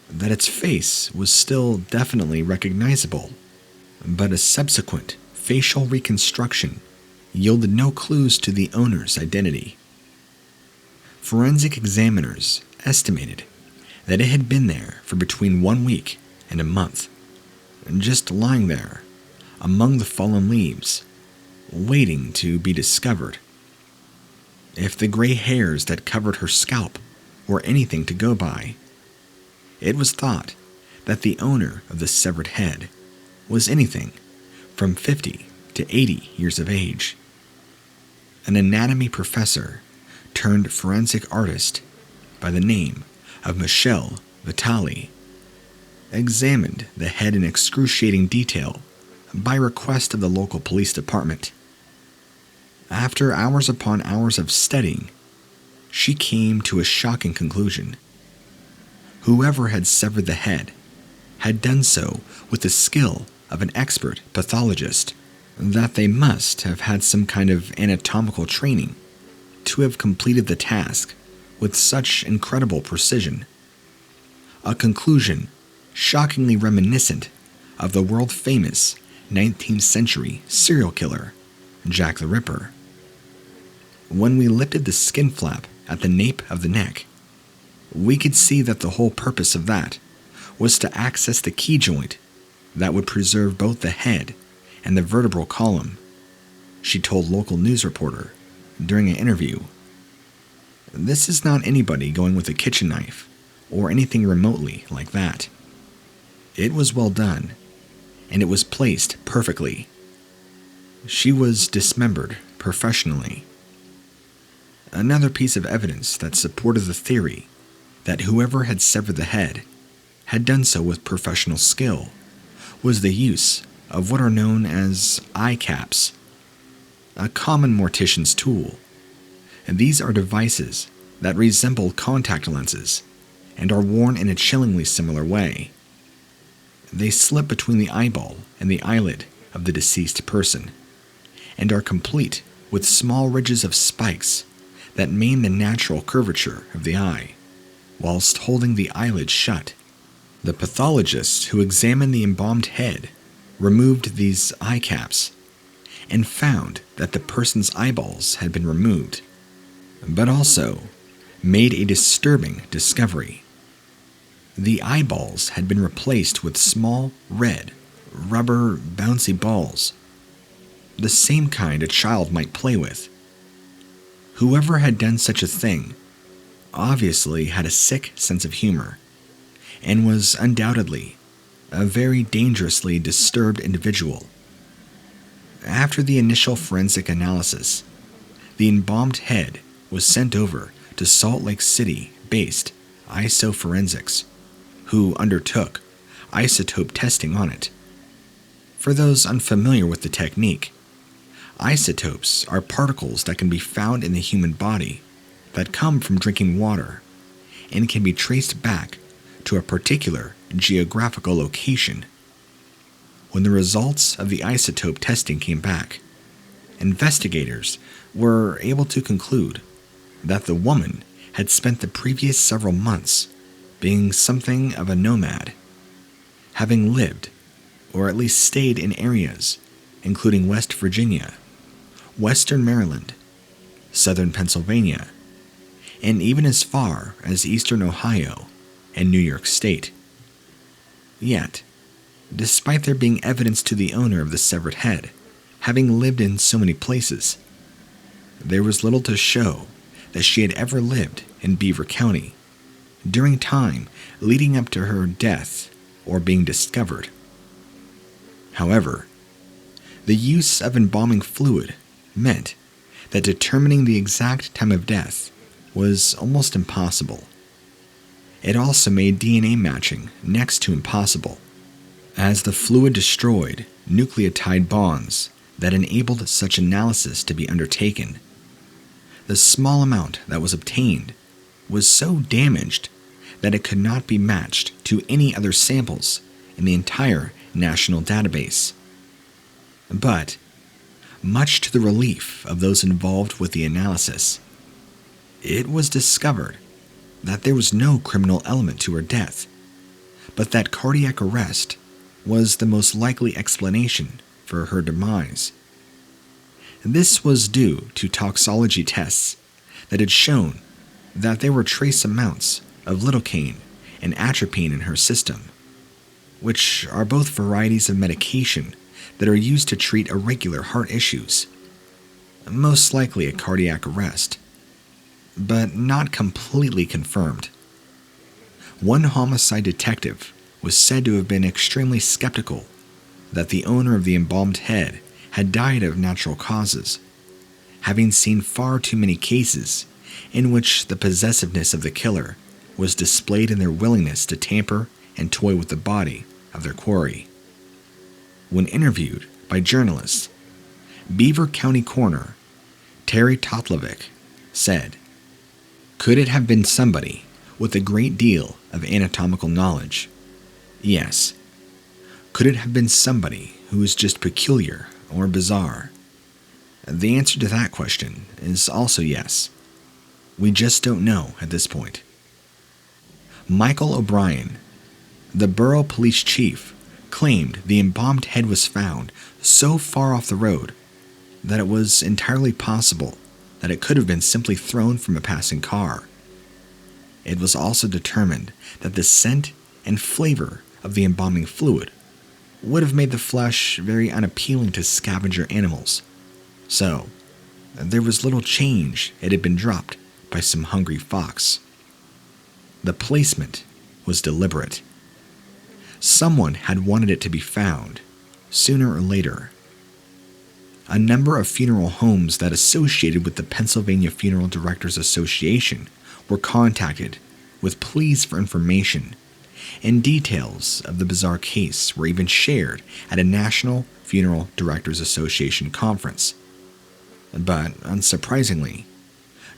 that its face was still definitely recognizable, but a subsequent facial reconstruction yielded no clues to the owner's identity. Forensic examiners estimated that it had been there for between 1 week and a month, just lying there among the fallen leaves, waiting to be discovered. If the gray hairs that covered her scalp were anything to go by, it was thought that the owner of the severed head was anything from 50 to 80 years of age. An anatomy professor turned forensic artist by the name of Michelle Vitale examined the head in excruciating detail by request of the local police department. After hours upon hours of studying, she came to a shocking conclusion. Whoever had severed the head had done so with the skill of an expert pathologist, that they must have had some kind of anatomical training to have completed the task with such incredible precision. A conclusion shockingly reminiscent of the world-famous 19th century serial killer, Jack the Ripper. When we lifted the skin flap at the nape of the neck, we could see that the whole purpose of that was to access the key joint that would preserve both the head and the vertebral column, she told local news reporter during an interview. This is not anybody going with a kitchen knife or anything remotely like that. It was well done, and it was placed perfectly. She was dismembered professionally. Another piece of evidence that supported the theory that whoever had severed the head had done so with professional skill was the use of what are known as eye caps, a common mortician's tool. And these are devices that resemble contact lenses and are worn in a chillingly similar way. They slip between the eyeball and the eyelid of the deceased person and are complete with small ridges of spikes that maim the natural curvature of the eye, whilst holding the eyelid shut. The pathologist who examined the embalmed head removed these eye caps and found that the person's eyeballs had been removed, but also made a disturbing discovery. The eyeballs had been replaced with small, red, rubber, bouncy balls, the same kind a child might play with. Whoever had done such a thing obviously had a sick sense of humor and was undoubtedly a very dangerously disturbed individual. After the initial forensic analysis, the embalmed head was sent over to Salt Lake City-based IsoForensics, who undertook isotope testing on it. For those unfamiliar with the technique, isotopes are particles that can be found in the human body that come from drinking water and can be traced back to a particular geographical location. When the results of the isotope testing came back, investigators were able to conclude that the woman had spent the previous several months being something of a nomad, having lived, or at least stayed in areas including West Virginia, Western Maryland, Southern Pennsylvania, and even as far as Eastern Ohio and New York State. Yet, despite there being evidence to the owner of the severed head having lived in so many places, there was little to show that she had ever lived in Beaver County during time leading up to her death or being discovered. However, the use of embalming fluid meant that determining the exact time of death was almost impossible. It also made DNA matching next to impossible, as the fluid destroyed nucleotide bonds that enabled such analysis to be undertaken. The small amount that was obtained was so damaged that it could not be matched to any other samples in the entire national database. But, much to the relief of those involved with the analysis, it was discovered that there was no criminal element to her death, but that cardiac arrest was the most likely explanation for her demise. This was due to toxology tests that had shown that there were trace amounts of lidocaine and atropine in her system, which are both varieties of medication that are used to treat irregular heart issues, most likely a cardiac arrest, but not completely confirmed. One homicide detective was said to have been extremely skeptical that the owner of the embalmed head had died of natural causes, having seen far too many cases in which the possessiveness of the killer was displayed in their willingness to tamper and toy with the body of their quarry. When interviewed by journalists, Beaver County Coroner Terry Totlovic said, "Could it have been somebody with a great deal of anatomical knowledge? Yes. Could it have been somebody who was just peculiar or bizarre? The answer to that question is also yes. We just don't know at this point." Michael O'Brien, the borough police chief, claimed the embalmed head was found so far off the road that it was entirely possible that it could have been simply thrown from a passing car. It was also determined that the scent and flavor of the embalming fluid would have made the flesh very unappealing to scavenger animals, so there was little change it had been dropped by some hungry fox. The placement was deliberate. Someone had wanted it to be found, sooner or later. A number of funeral homes that associated with the Pennsylvania Funeral Directors Association were contacted with pleas for information, and details of the bizarre case were even shared at a National Funeral Directors Association conference. But, unsurprisingly,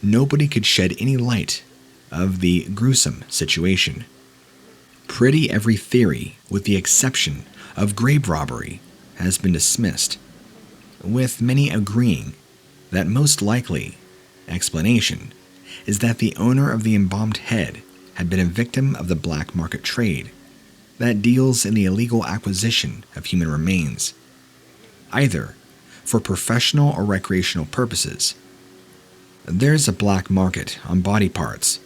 nobody could shed any light of the gruesome situation. Pretty every theory, with the exception of grave robbery, has been dismissed, with many agreeing that most likely explanation is that the owner of the embalmed head had been a victim of the black market trade that deals in the illegal acquisition of human remains, either for professional or recreational purposes. There's a black market on body parts,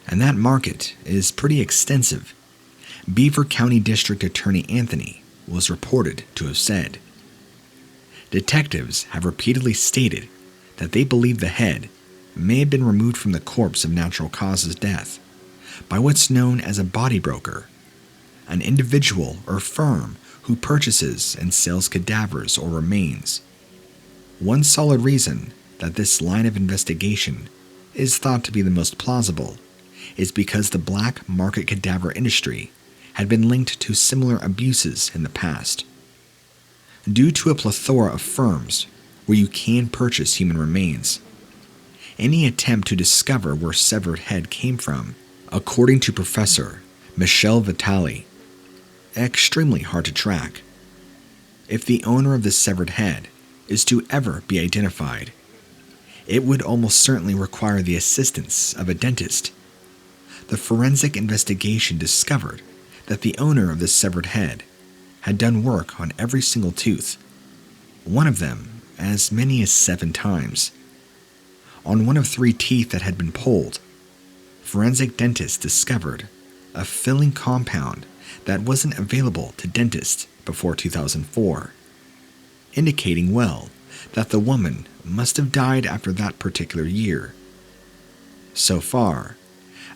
and that market is pretty extensive. Beaver County District Attorney Anthony was reported to have said. Detectives have repeatedly stated that they believe the head may have been removed from the corpse of natural causes death by what's known as a body broker, an individual or firm who purchases and sells cadavers or remains. One solid reason that this line of investigation is thought to be the most plausible is because the black market cadaver industry had been linked to similar abuses in the past. Due to a plethora of firms where you can purchase human remains, any attempt to discover where severed head came from, according to Professor Michelle Vitale, extremely hard to track. If the owner of the severed head is to ever be identified, it would almost certainly require the assistance of a dentist. The forensic investigation discovered that the owner of the severed head had done work on every single tooth, one of them as many as 7 times. On one of 3 teeth that had been pulled, forensic dentists discovered a filling compound that wasn't available to dentists before 2004, indicating well that the woman must have died after that particular year. So far,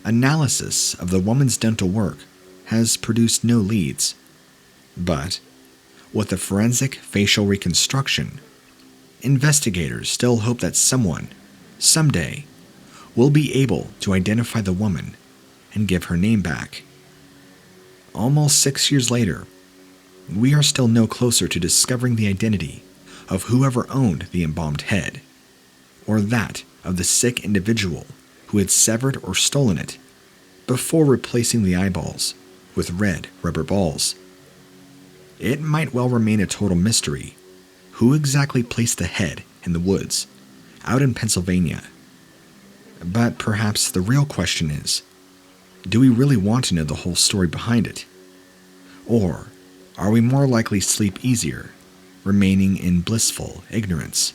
analysis of the woman's dental work has produced no leads, but with the forensic facial reconstruction, investigators still hope that someone, someday, will be able to identify the woman and give her name back. Almost 6 years later, we are still no closer to discovering the identity of whoever owned the embalmed head, or that of the sick individual who had severed or stolen it before replacing the eyeballs with red rubber balls. It might well remain a total mystery who exactly placed the head in the woods out in Pennsylvania. But perhaps the real question is, do we really want to know the whole story behind it? Or are we more likely to sleep easier, remaining in blissful ignorance?